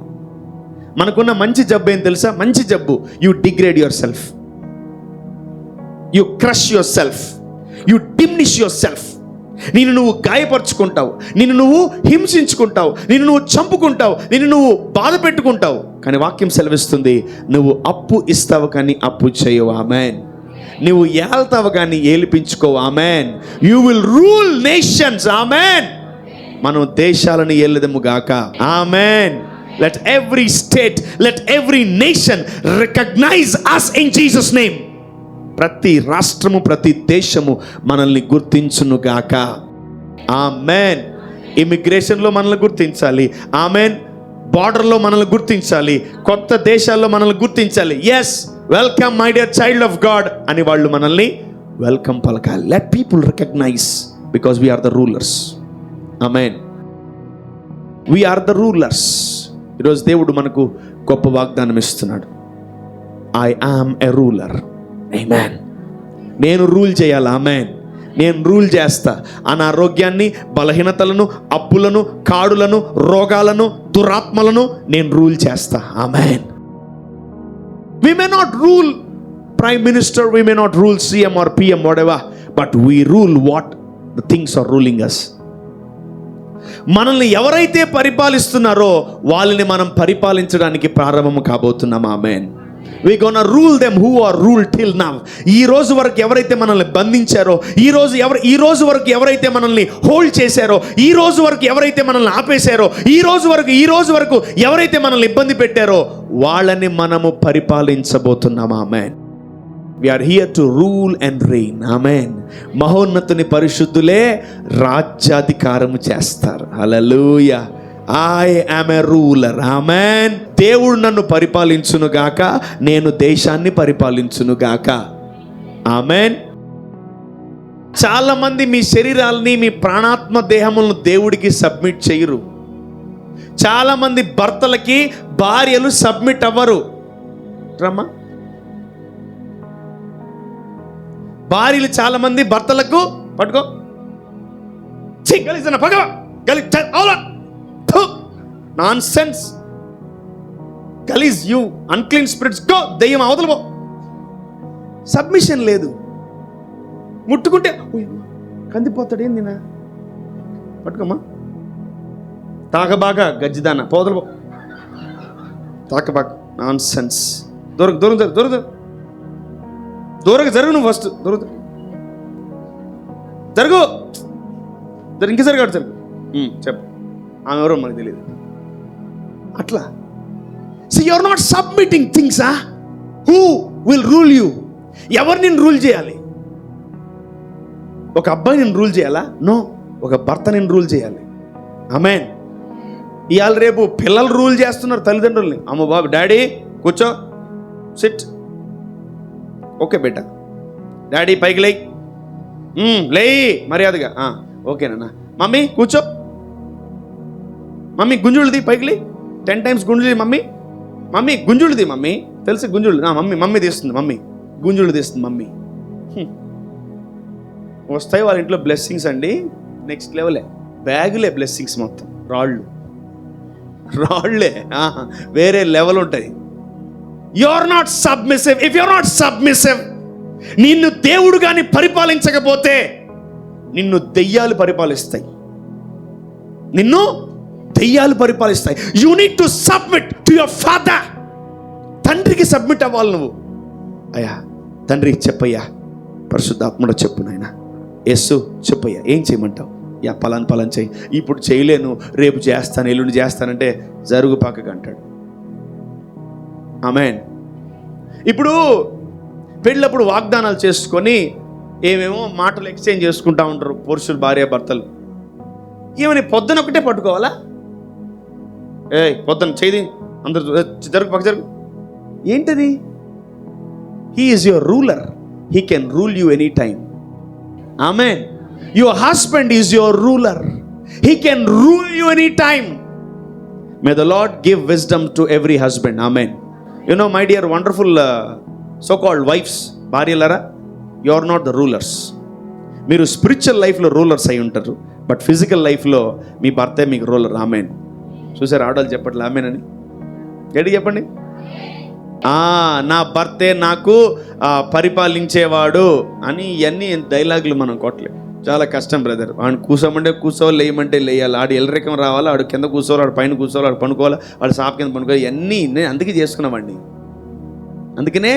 మనకున్న మంచి జబ్బు ఏం తెలుసా? మంచి జబ్బు, you degrade your self, you crush your self, you diminish your self. నిన్ను నువ్వు గాయపరుచుకుంటావు, నిన్ను నువ్వు హింసించుకుంటావు, నిన్ను నువ్వు చంపుకుంటావు, నిన్ను నువ్వు బాధ పెట్టుకుంటావు. కానీ వాక్యం సెలవిస్తుంది, నువ్వు అప్పు ఇస్తావు కానీ అప్పు చేయవు. ఆమెన్. నువ్వు ఏల్తావు కానీ ఏలిపించుకోవు. ఆమెన్. You will rule nations. ఆమెన్. మనం దేశాలను ఏలదము గాక. ఆమెన్. Let every state, let every nation recognise us in Jesus name. ప్రతి రాష్ట్రము, ప్రతి దేశము మనల్ని గుర్తించును గాక. ఆమెన్. ఇమిగ్రేషన్లో మనల్ని గుర్తించాలి. ఆమెన్. బార్డర్లో మనల్ని గుర్తించాలి, కొత్త దేశాల్లో మనల్ని గుర్తించాలి. Yes, welcome my dear child of God అని వాళ్ళు మనల్ని వెల్కమ్ పలకాలి. Let people recognise, because we are the rulers. ఆమెన్. We are the rulers. ఈరోజు దేవుడు మనకు గొప్ప వాగ్దానం ఇస్తున్నాడు. I am a ruler. ఆమేన్. నేను రూల్ చేయాలి. ఆమేన్. నేను రూల్ చేస్తా. అనారోగ్యాన్ని, బలహీనతలను, అప్పులను, కాడులను, రోగాలను, దురాత్మలను నేను రూల్ చేస్తా. ఆమేన్. We may not rule prime minister, we may not rule CM or PM, whatever, but we rule what the things are ruling us. మనల్ని ఎవరైతే పరిపాలిస్తున్నారో వాళ్ళని మనం పరిపాలించడానికి ప్రారంభం కాబోతున్నాం. ఆమేన్. We gonna rule them who are ruled till now. ఈ రోజు వరకు ఎవరైతే మనల్ని బంధించారో, ఈ రోజు వరకు ఎవరైతే మనల్ని హోల్డ్ చేశారో, ఈ రోజు వరకు ఎవరైతే మనల్ని ఆపేశారో, ఈ రోజు వరకు ఎవరైతే మనల్ని ఇబ్బంది పెట్టారో వాళ్ళని మనము పరిపాలించబోతున్నాం. ఆమేన్. We are here to rule and reign. ఆమేన్. మహోన్నతుని పరిశుద్ధులే రాజ్యాధికారము చేస్తారు. హల్లెలూయా. I am a ruler. ఆమేన్. దేవుడు నన్ను పరిపాలించును గాక, నేను దేశాన్ని పరిపాలించును గాక. ఆమేన్. చాలా మంది మీ శరీరాలని, మీ ప్రాణాత్మ దేహములను దేవుడికి సబ్మిట్ చేయరు. చాలా మంది భర్తలకి భార్యలు సబ్మిట్ అవ్వరు. రమ్మా. భార్యలు చాలా మంది భర్తలకు పట్టుకో గలీజన పగ గలి నాన్ సెన్స్, గలీజ్, యూ అన్క్లీన్ స్పిరిట్స్, గో, దెయ్యం అవతలపో. సబ్మిషన్ లేదు. ముట్టుకుంటే కందిపోతాడు. ఏంది నా పట్టుకోమ్మా. తాకబాగా గజ్జిదాన పోదలపో. తాకబాగా నాన్ సెన్స్. దూరం జరుగు. నువ్వు ఫస్ట్ జరుగు. ఇంక జరగాడు. జరుగు. చెప్పు. ఆమె ఎవరో మనకు తెలియదు. అట్లా. So you are not submitting things. Who will rule you? ఎవరు నిన్ను రూల్ చేయాలి? ఒక అబ్బాయి నిన్ను రూల్ చేయాలా? నో. ఒక భర్త నిన్ను రూల్ చేయాలి. ఆమేన్. ఇవాళ రేపు పిల్లలు రూల్ చేస్తున్నారు తల్లిదండ్రుల్ని. అమ్మ బాబు, డాడీ కూర్చో, సిట్. ఓకే బేట. డాడీ పైకి లేయి, లేయి మర్యాదగా. ఓకేనా. మమ్మీ కూర్చో, మమ్మీ గుంజుళ్ళది పైకి లే. 10 times గుంజులు. మమ్మీ గుంజుళ్ళది. మమ్మీ తెలిసి గుంజుళ్ళు. మమ్మీ తీస్తుంది. మమ్మీ గుంజుళ్ళు తీస్తుంది. మమ్మీ వస్తాయి వాళ్ళ ఇంట్లో బ్లెస్సింగ్స్ అండి. నెక్స్ట్ లెవెలే. బ్యాగులే బ్లెస్సింగ్స్ మొత్తం. రాళ్ళే. వేరే లెవెల్ ఉంటాయి. You are not submissive. If you are not submissive, నిన్ను దేవుడు గాని పరిపాలించకపోతే నిన్ను దెయ్యాలు పరిపాలిస్తాయి. You need to submit to your father. తండ్రికి సబ్మిట్ అవ్వాలి నువ్వు. అయ్యా తండ్రి చెప్పయ్యా, పరిశుద్ధాత్ముడు చెప్పు నాయన, యేసు చెప్పయ్యా, ఏం చేయమంటావు? యా పలాన్ చెయ్యి. ఇప్పుడు చేయలేను, రేపు చేస్తాను, ఎల్లుండి చేస్తానంటే జరుగు పక్కకు అంటాడు. ఆమేన్. ఇప్పుడు పెళ్ళప్పుడు వాగ్దానాలు చేసుకొని ఏమేమో మాటలు ఎక్స్చేంజ్ చేసుకుంటా ఉంటారు పురుషులు, భార్య భర్తలు. ఏమని పొద్దున ఒకటే పట్టుకోవాలా? పొద్దున చేయి, అందరు జరుగు, పక్క జరుగు. ఏంటది? He is your ruler. He can rule you any time. ఆమేన్. Your husband is your ruler. He can rule you any time. May the Lord give wisdom to every husband. ఆమేన్. You know my dear wonderful so called wives, భార్యలారా, యు are నాట్ ద రూలర్స్. మీరు spiritual లైఫ్లో rulers అయి ఉంటారు, బట్ ఫిజికల్ లైఫ్లో మీ భర్తే మీకు రూలర్. ఆమేన్. చూసారు ఆడవాళ్ళు చెప్పట్లే ఆమేన్ అని? గట్టిగా చెప్పండి. నా భర్తే నాకు పరిపాలించేవాడు అని ఇవన్నీ డైలాగులు మనం కొట్టలేం. చాలా కష్టం బ్రదర్. వాడిని కూర్చోమంటే కూర్చోవాలి, లేయమంటే లేయాలి. ఆడు ఎల్లరికం రావాలి, ఆడు కింద కూర్చోవాలి, ఆడు పైన కూర్చోవాలి, ఆడు పనుకోవాలి, వాడు సాప్ కింద పనుకోవాలి. ఇవన్నీ నేను అందుకే చేసుకున్నామండి. అందుకనే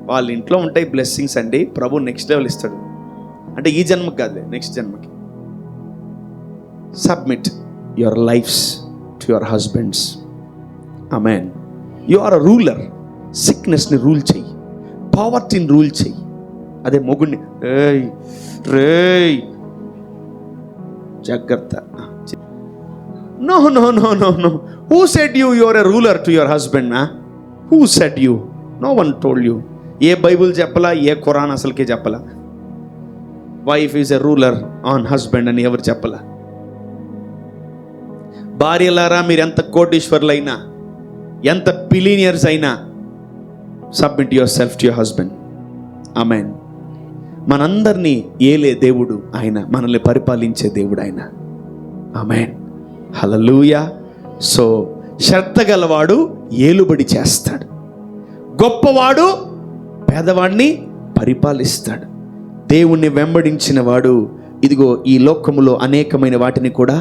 వాళ్ళ ఇంట్లో ఉంటాయి బ్లెస్సింగ్స్ అండి. ప్రభు నెక్స్ట్ లెవెల్ ఇస్తాడు. అంటే ఈ జన్మకి కాదు, నెక్స్ట్ జన్మకి. Submit your lives to your husbands. ఆమెన్. You are a ruler. సిక్నెస్ని రూల్ చెయ్యి, పావర్టీని రూల్ చెయ్యి. అదే మొగుడిని రేయ్ జాగ్రత్త. No no no no no. Who said you are a ruler to your husband? Who said you? No one told you. ఏ బైబుల్ చెప్పలా, ఏ ఖురాన్ అసలుకే చెప్పలా wife is a ruler on husband అని ఎవరు చెప్పలా. భార్యలారా, మీరు ఎంత కోటీశ్వర్లైనా, ఎంత బిలినియర్స్ అయినా, submit your self to your husband. Amen. మనందరినీ ఏలే దేవుడు ఆయన, మనల్ని పరిపాలించే దేవుడు ఆయన. ఆమెన్. హల్లెలూయా. సో శ్రద్ధ గలవాడు ఏలుబడి చేస్తాడు, గొప్పవాడు పేదవాడిని పరిపాలిస్తాడు. దేవుణ్ణి వెంబడించిన వాడు ఇదిగో ఈ లోకములో అనేకమైన వాటిని కూడా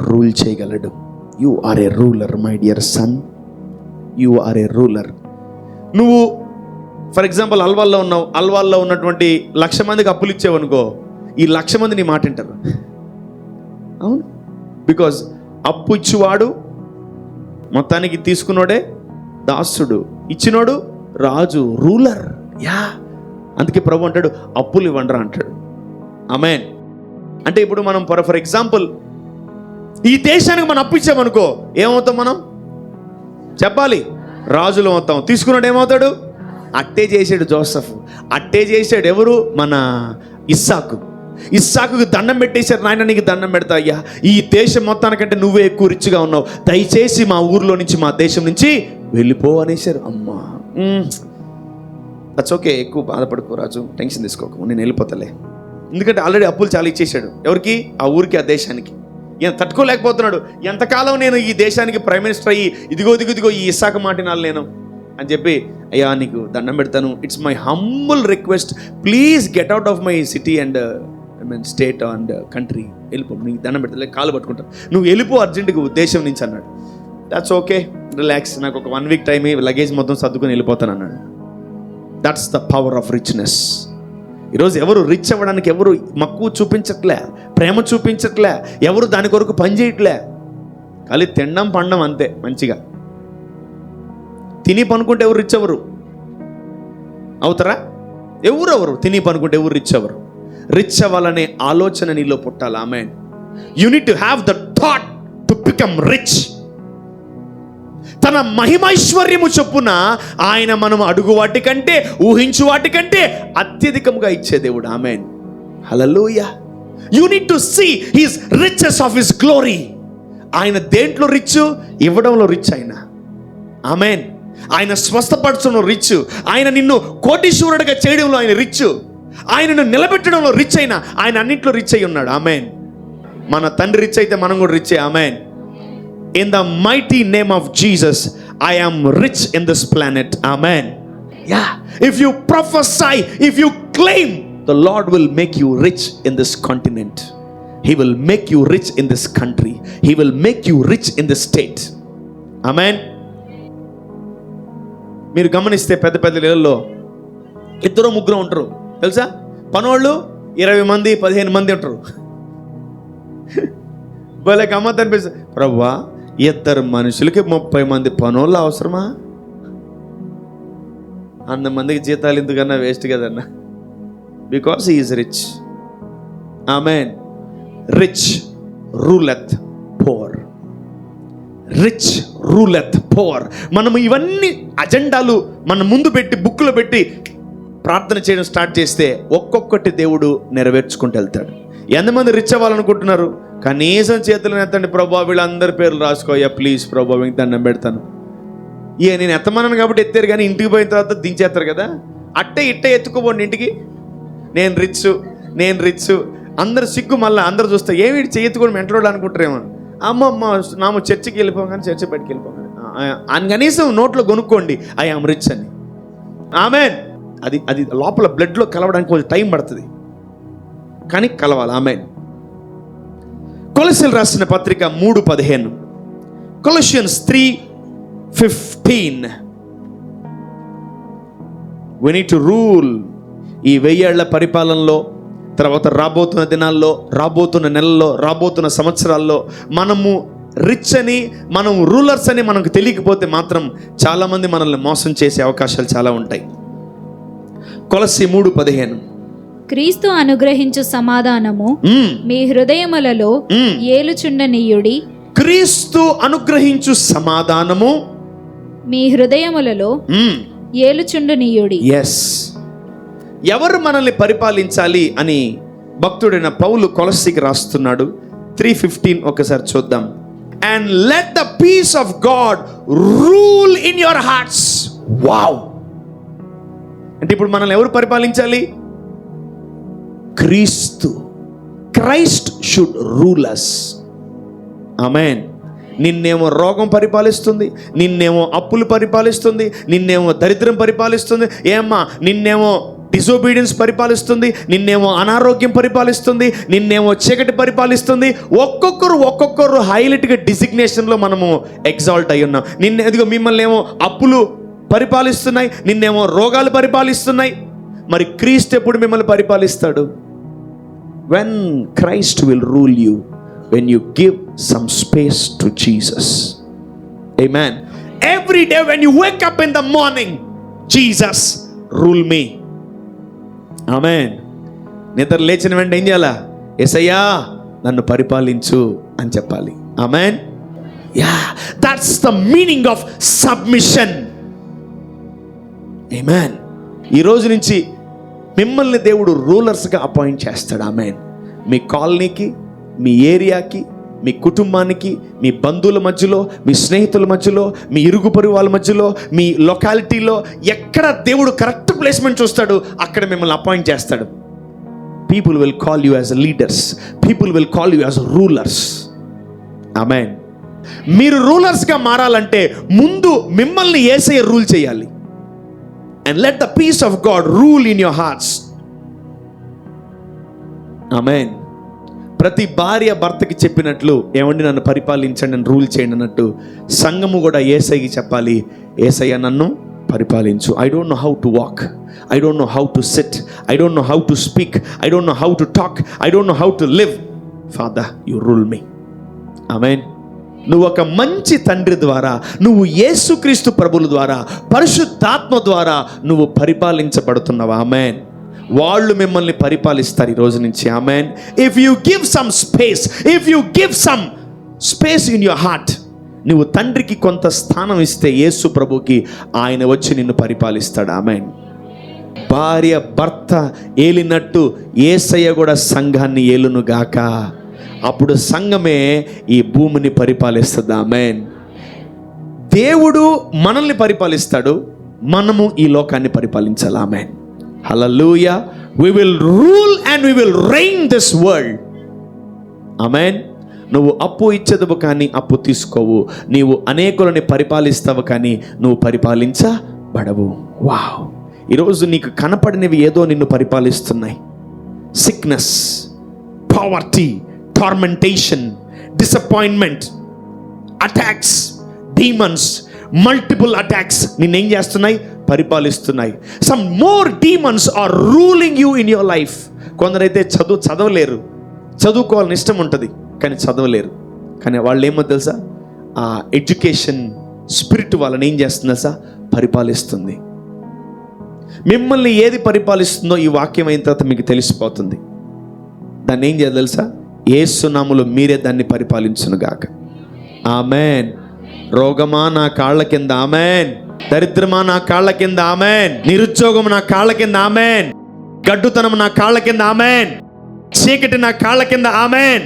రూల్ చేయగలడు. You are a ruler my dear son. You are a ruler. నువ్వు ఫర్ ఎగ్జాంపుల్ అల్వాల్లో ఉన్నావు. అల్వాల్లో ఉన్నటువంటి 1,00,000 మందికి అప్పులు ఇచ్చేవనుకో, ఈ 1,00,000 మంది నీ మాట వింటారు. అవును. బికాజ్ అప్పు ఇచ్చేవాడు మొత్తానికి తీసుకున్నోడే దాసుడు, ఇచ్చినోడు రాజు, రూలర్. యా, అందుకే ప్రభు అంటాడు అప్పులు ఇవ్వండిరా అంటాడు. ఆమేన్. అంటే ఇప్పుడు మనం ఫర్ ఎగ్జాంపుల్ ఈ దేశానికి మనం అప్పు ఇచ్చామనుకో, ఏమవుతాం మనం? చెప్పాలి, రాజులు అవుతాం. తీసుకున్నాడు ఏమవుతాడు? అట్టే చేసాడు జోసెఫ్, అట్టే చేసాడు ఎవరు? మన ఇస్సాకుకి దండం పెట్టేశారు. నాయన నీకు దండం పెడతా అయ్యా, ఈ దేశం మొత్తానికంటే నువ్వే ఎక్కువ రిచ్గా ఉన్నావు, దయచేసి మా ఊర్లో నుంచి, మా దేశం నుంచి వెళ్ళిపో అనేసారు. అమ్మా, దట్స్ ఓకే, ఎక్కువ బాధపడుకో రాజు, టెన్షన్ తీసుకోకు, నేను వెళ్ళిపోతలే. ఎందుకంటే ఆల్రెడీ అప్పులు చాలా ఇచ్చేసాడు. ఎవరికి? ఆ ఊరికి, ఆ దేశానికి. ఈయన తట్టుకోలేకపోతున్నాడు. ఎంతకాలం నేను ఈ దేశానికి ప్రైమ్ మినిస్టర్ అయ్యి ఇదిగో ఈ ఇస్సాకు మాట నాలు నేను అని చెప్పి, అయ్యా నీకు దండం పెడతాను, it's my humble request, please get out of my city and state and country, వెళ్ళిపో, నీకు దండం పెడతా, కాలు పట్టుకుంటాను, నువ్వు వెళ్ళిపో అర్జెంటుగా దేశం నుంచి అన్నాడు. దట్స్ ఓకే, రిలాక్స్, నాకు ఒక 1 వీక్ టైం, లగేజ్ మొత్తం సర్దుకొని వెళ్ళిపోతాను అన్నాడు. That's the power of richness. ఈరోజు ఎవరు రిచ్ అవ్వడానికి ఎవరు మక్కువ చూపించట్లే, ప్రేమ చూపించట్లే, ఎవరు దాని కొరకు పని చేయట్లే. ఖాళీ తినడం పండడం అంతే. మంచిగా తిని పనుకుంటే ఎవరు రిచ్ అవ్వరు. అవుతారా? ఎవరు తిని పనుకుంటే ఎవరు రిచ్ అవ్వరు. రిచ్ అవ్వాలనే ఆలోచన నీలో పుట్టాలి. ఆమేన్. You need to have the thought to become rich. తన మహిమైశ్వర్యము చొప్పున ఆయన మనం అడుగు వాటికంటే, ఊహించు వాటికంటే అత్యధికంగా ఇచ్చే దేవుడు. ఆమేన్. హల్లెలూయా. You need to see his riches of his glory. ఆయన దేంట్లో రిచ్? ఇవ్వడంలో రిచ్ ఆయన. ఆమేన్. ఆయన స్వస్థపరచడంలో రిచ్, ఆయన నిన్ను కోటీశ్వరుడిగా చేయడంలో ఆయన రిచ్, ఆయనను నిలబెట్టడంలో రిచ్ అయినా ఆయన అన్నింటిలో రిచ్ అయి ఉన్నాడు. ఆమేన్. మన తండ్రి రిచ్ అయితే మనం కూడా rich. Amen. In the mighty name of Jesus, I am rich in this planet. Amen. Yeah. If you prophesy, if you claim, the Lord will make you rich in this continent. He will make you rich in this country. He will make you rich in this state. Amen. మీరు గమనిస్తే పెద్ద పెద్ద ఇళ్ళల్లో 2-3 ఉంటారు తెలుసా? పనోళ్ళు 20 మంది 15 మంది ఉంటారు. భలే గమ్మత్ అనిపిస్తుంది. ప్రభువా, 2 మనుషులకి 30 మంది పనోళ్ళు అవసరమా? 100 మందికి జీతాలు ఎందుకన్నా వేస్ట్ కదన్నా. Because he is rich. ఆమేన్. Rich ruleth poor. Rich ruleth poor. మనం ఇవన్నీ అజెండాలు మన ముందు పెట్టి, బుక్లో పెట్టి ప్రార్థన చేయడం స్టార్ట్ చేస్తే ఒక్కొక్కటి దేవుడు నెరవేర్చుకుంటూ వెళ్తాడు. ఎంతమంది రిచ్ అవ్వాలనుకుంటున్నారు? కనీసం చేతులను ఎత్తండి. ప్రభా, వీళ్ళందరి పేర్లు రాసుకోయ్యా ప్లీజ్ ప్రభా, మీకు దండం పెడతాను. నేను ఎత్తమన్నాను కాబట్టి ఎత్తారు, కానీ ఇంటికి పోయిన తర్వాత దించేస్తారు కదా. ఇట్టే ఎత్తుకోపోండి ఇంటికి. నేను రిచ్ అందరు సిగ్గు. మళ్ళీ అందరు చూస్తే ఏమి చేయెత్తుకోవడం మెంటలోడు అనుకుంటారేమో. అమ్మమ్మ నాము చర్చికి వెళ్ళిపోగానే చర్చి బయటికి వెళ్ళిపోగానే అని కనీసం నోట్లో కొనుక్కోండి ఐ ఆమ్ రిచ్ అని. ఆమెన్. అది అది లోపల బ్లడ్లో కలవడానికి కొంచెం టైం పడుతుంది, కానీ కలవాలి. ఆమెన్. కొలస్సీయులకు రాసిన పత్రిక 3:15, కొలస్సియన్స్ 3:15. we need to rule. ఈ 1000 ఏళ్ల పరిపాలనలో, తర్వాత రాబోతున్న దినాల్లో, రాబోతున్న నెలల్లో, రాబోతున్న సంవత్సరాల్లో మనము రిచ్ అని, మనం రూలర్స్ అని మనకు తెలియకపోతే మాత్రం చాలామంది మనల్ని మోసం చేసే అవకాశాలు చాలా ఉంటాయి. కొలస్సీ 3:15. క్రీస్తు అనుగ్రహించు సమాధానము మీ హృదయములలో ఏలుచుండనీయుడి. క్రీస్తు అనుగ్రహించు సమాధానము మీ హృదయములలో ఏలుచుండనీయుడి. ఎస్. ఎవరు మనల్ని పరిపాలించాలి అని భక్తుడైన పౌలు కొలస్సీకి రాస్తున్నాడు. 3:15 ఒకసారి చూద్దాం. And let the peace of God rule in your hearts. Wow. అంటే ఇప్పుడు మనల్ని ఎవరు పరిపాలించాలి? క్రీస్తు. Christ should rule us. Amen. నిన్నేమో రోగం పరిపాలిస్తుంది, నిన్నేమో అప్పులు పరిపాలిస్తుంది, నిన్నేమో దరిద్రం పరిపాలిస్తుంది, ఏమ్మా నిన్నేమో డిసోబీడియన్స్ పరిపాలిస్తుంది, నిన్నేమో అనారోగ్యం పరిపాలిస్తుంది, నిన్నేమో చీకటి పరిపాలిస్తుంది. ఒక్కొక్కరు హైలైట్గా డిసిగ్నేషన్లో మనము ఎగ్జాల్ట్ అయి ఉన్నాం. ఎదిగో మిమ్మల్ని ఏమో అప్పులు పరిపాలిస్తున్నాయి, నిన్నేమో రోగాలు పరిపాలిస్తున్నాయి. మరి క్రీస్తు ఎప్పుడు మిమ్మల్ని పరిపాలిస్తాడు? When Christ will rule you, when you give some space to Jesus. Amen. Every day when you wake up in the morning, Jesus rule me. Amen. నిద్ర లేచిన వెంటనే ఏం చేయాలా? యేసయ్యా నన్ను పరిపాలించు అని చెప్పాలి. Amen. Yeah, that's the meaning of submission. Amen. ఈ రోజు నుంచి మిమ్మల్ని దేవుడు రూలర్స్గా అపాయింట్ చేస్తాడు. ఆమెన్. మీ కాలనీకి, మీ ఏరియాకి, మీ కుటుంబానికి, మీ బంధువుల మధ్యలో, మీ స్నేహితుల మధ్యలో, మీ ఇరుగు పొరుగు వాళ్ళ మధ్యలో, మీ లొకాలిటీలో ఎక్కడ దేవుడు కరెక్ట్ ప్లేస్మెంట్ చూస్తాడు అక్కడ మిమ్మల్ని అపాయింట్ చేస్తాడు. People will call you as leaders, people will call you as rulers. Amen. మీరు రూలర్స్గా మారాలంటే ముందు మిమ్మల్ని యేసయ్య రూల్ చేయాలి. And let the peace of God rule in your hearts. Amen. ప్రతి భార్య భర్తకి చెప్పినట్లు, ఏమండి నన్ను పరిపాలించండి, నన్ను రూల్ చేయండి అన్నట్టు సంఘము కూడా యేసయ్యకి చెప్పాలి, యేసయ్య నన్ను పరిపాలించు. I don't know how to walk, I don't know how to sit, I don't know how to speak, I don't know how to talk, I don't know how to live. Father you rule me. ఆమేన్. నువ్వు ఒక మంచి తండ్రి ద్వారా, నువ్వు యేసుక్రీస్తు ప్రభుల ద్వారా, పరిశుద్ధాత్మ ద్వారా నువ్వు పరిపాలించబడుతున్నావు. ఆమేన్. వాళ్ళు మిమ్మల్ని పరిపాలిస్తారు ఈ రోజు నుంచి. Amen. If you give some space, if you give some space in your heart, నువ్వు తండ్రికి కొంత స్థానం ఇస్తే యేసు ప్రభుకి ఆయన వచ్చి నిన్ను పరిపాలిస్తాడు. ఆమెన్. భార్య భర్త ఏలినట్టు యేసయ్య కూడా సంఘాన్ని ఏలును గాక. అప్పుడు సంఘమే ఈ భూమిని పరిపాలిస్తుంది. ఆమెన్. దేవుడు మనల్ని పరిపాలిస్తాడు, మనము ఈ లోకాన్ని పరిపాలించాలి. Amen. Hallelujah. We will rule and we will reign this world. Amen. నువ్వు అప్పు ఇచ్చేదవు కానీ అప్పు తీసుకోవు, నీవు అనేకులని పరిపాలిస్తావు కానీ నువ్వు పరిపాలించబడవు. వావ్. ఈరోజు నీకు కనపడినవి ఏదో నిన్ను పరిపాలిస్తున్నాయి. Sickness, poverty, tormentation, disappointment, attacks, demons, multiple attacks నిన్నేం చేస్తున్నాయి? పరిపాలిస్తున్నాయి. Some more demons are ruling you in your life. కొందరైతే చదవలేరు, చదువుకోవాలని ఇష్టం ఉంటుంది కానీ చదవలేరు. కానీ వాళ్ళు ఏమో తెలుసా, ఆ ఎడ్యుకేషన్ స్పిరిట్ వాళ్ళని ఏం చేస్తుంది తెలుసా? పరిపాలిస్తుంది. మిమ్మల్ని ఏది పరిపాలిస్తుందో ఈ వాక్యం అయిన తర్వాత మీకు తెలిసిపోతుంది. దాన్ని ఏం చేయాలి తెలుసా? యేసు నామములో మీరే దాన్ని పరిపాలించునుగాక. ఆమెన్. రోగమా నా కాళ్ళ కింద, ఆమెన్. దరిద్రమా నా కాళ్ళ కింద, ఆమెన్. నిరుద్యోగం నా కాళ్ళ కింద, ఆమెన్. గడ్డుతనం నా కాళ్ళ కింద, ఆమెన్. చీకటి నా కాళ్ళ కింద, ఆమెన్.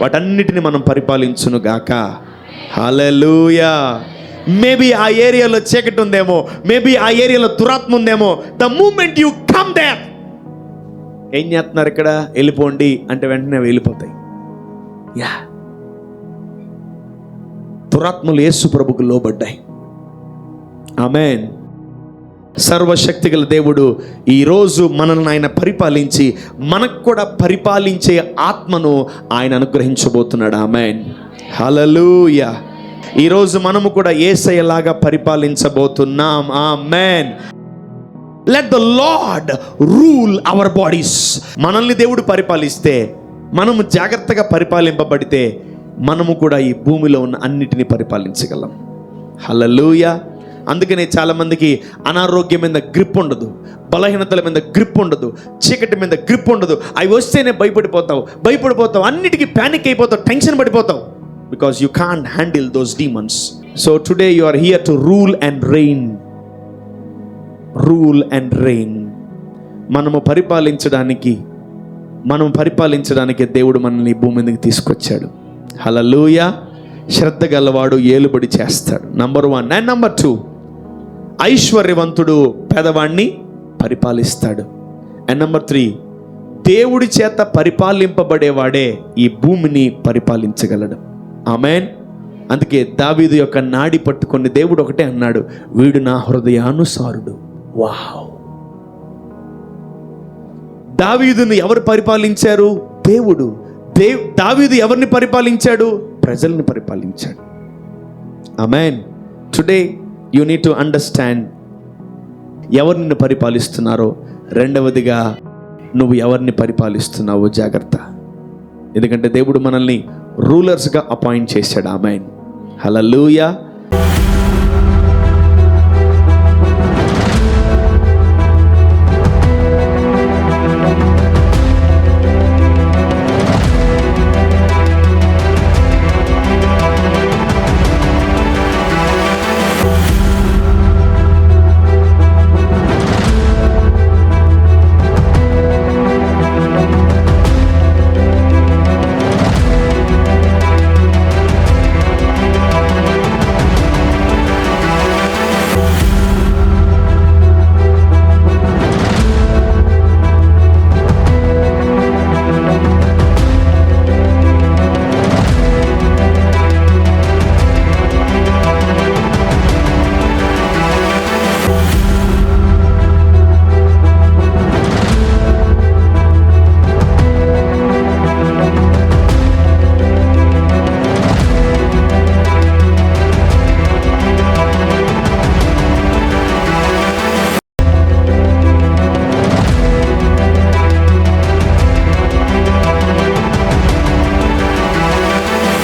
వాటన్నిటిని మనం పరిపాలించును గాక. హల్లెలూయా. మేబీ ఆ ఏరియాలో చీకటి ఉందేమో, మేబీ ఆ ఏరియాలో దురాత్మ ఉందేమో. The moment you come there, ఏం చేస్తున్నారు ఇక్కడ? వెళ్ళిపోండి అంటే వెంటనే వెళ్ళిపోతాయి. యా, దురాత్మలు యేసు ప్రభుకు లోబడ్డాయి. ఆమేన్. సర్వశక్తి గల దేవుడు ఈరోజు మనల్ని ఆయన పరిపాలించి మనకు కూడా పరిపాలించే ఆత్మను ఆయన అనుగ్రహించబోతున్నాడు. ఆమేన్. హల్లెలూయా. ఈరోజు మనము కూడా యేసయ్యలాగా పరిపాలించబోతున్నాం. ఆమేన్. Let the Lord rule our bodies. మనల్ని దేవుడు పరిపాలిస్తే, మనము జాగ్రత్తగా పరిపాలింపబడితే మనము కూడా ఈ భూమిలో ఉన్న అన్నిటినీ పరిపాలించగలం. హల్లెలూయా. అందుకనే చాలామందికి అనారోగ్యం మీద గ్రిప్ ఉండదు, బలహీనతల మీద గ్రిప్ ఉండదు, చీకటి మీద గ్రిప్ ఉండదు. అవి వస్తేనే భయపడిపోతావు, అన్నిటికీ ప్యానిక్ అయిపోతావు, టెన్షన్ పడిపోతావు. Because you can't handle those demons. So today you are here to rule and reign. Rule and reign. మనము పరిపాలించడానికి దేవుడు మనల్ని భూమి మీదకి తీసుకొచ్చాడు. హల్లెలూయా. శ్రద్ధ గలవాడు ఏలుబడి చేస్తాడు. నంబర్ 1. అండ్ నంబర్ 2, ఐశ్వర్యవంతుడు పేదవాణ్ణి పరిపాలిస్తాడు. అండ్ నంబర్ 3, దేవుడి చేత పరిపాలింపబడేవాడే ఈ భూమిని పరిపాలించగలడు. ఆమేన్. అందుకే దావీదు యొక్క నాడి పట్టుకొని దేవుడు ఒకటే అన్నాడు, వీడు నా హృదయానుసారుడు. వావ్. దావీదును ఎవరు పరిపాలించారు? దేవుడు. దావీదు ఎవరిని పరిపాలించాడు? ప్రజల్ని పరిపాలించాడు. ఆమేన్. Today you need to understand ఎవరు నిన్ను పరిపాలిస్తున్నారో, రెండవదిగా నువ్వు ఎవరిని పరిపాలిస్తున్నావో జాగ్రత్త. ఎందుకంటే దేవుడు మనల్ని రూలర్స్గా అపాయింట్ చేశాడు. ఆమేన్. హల్లెలూయా.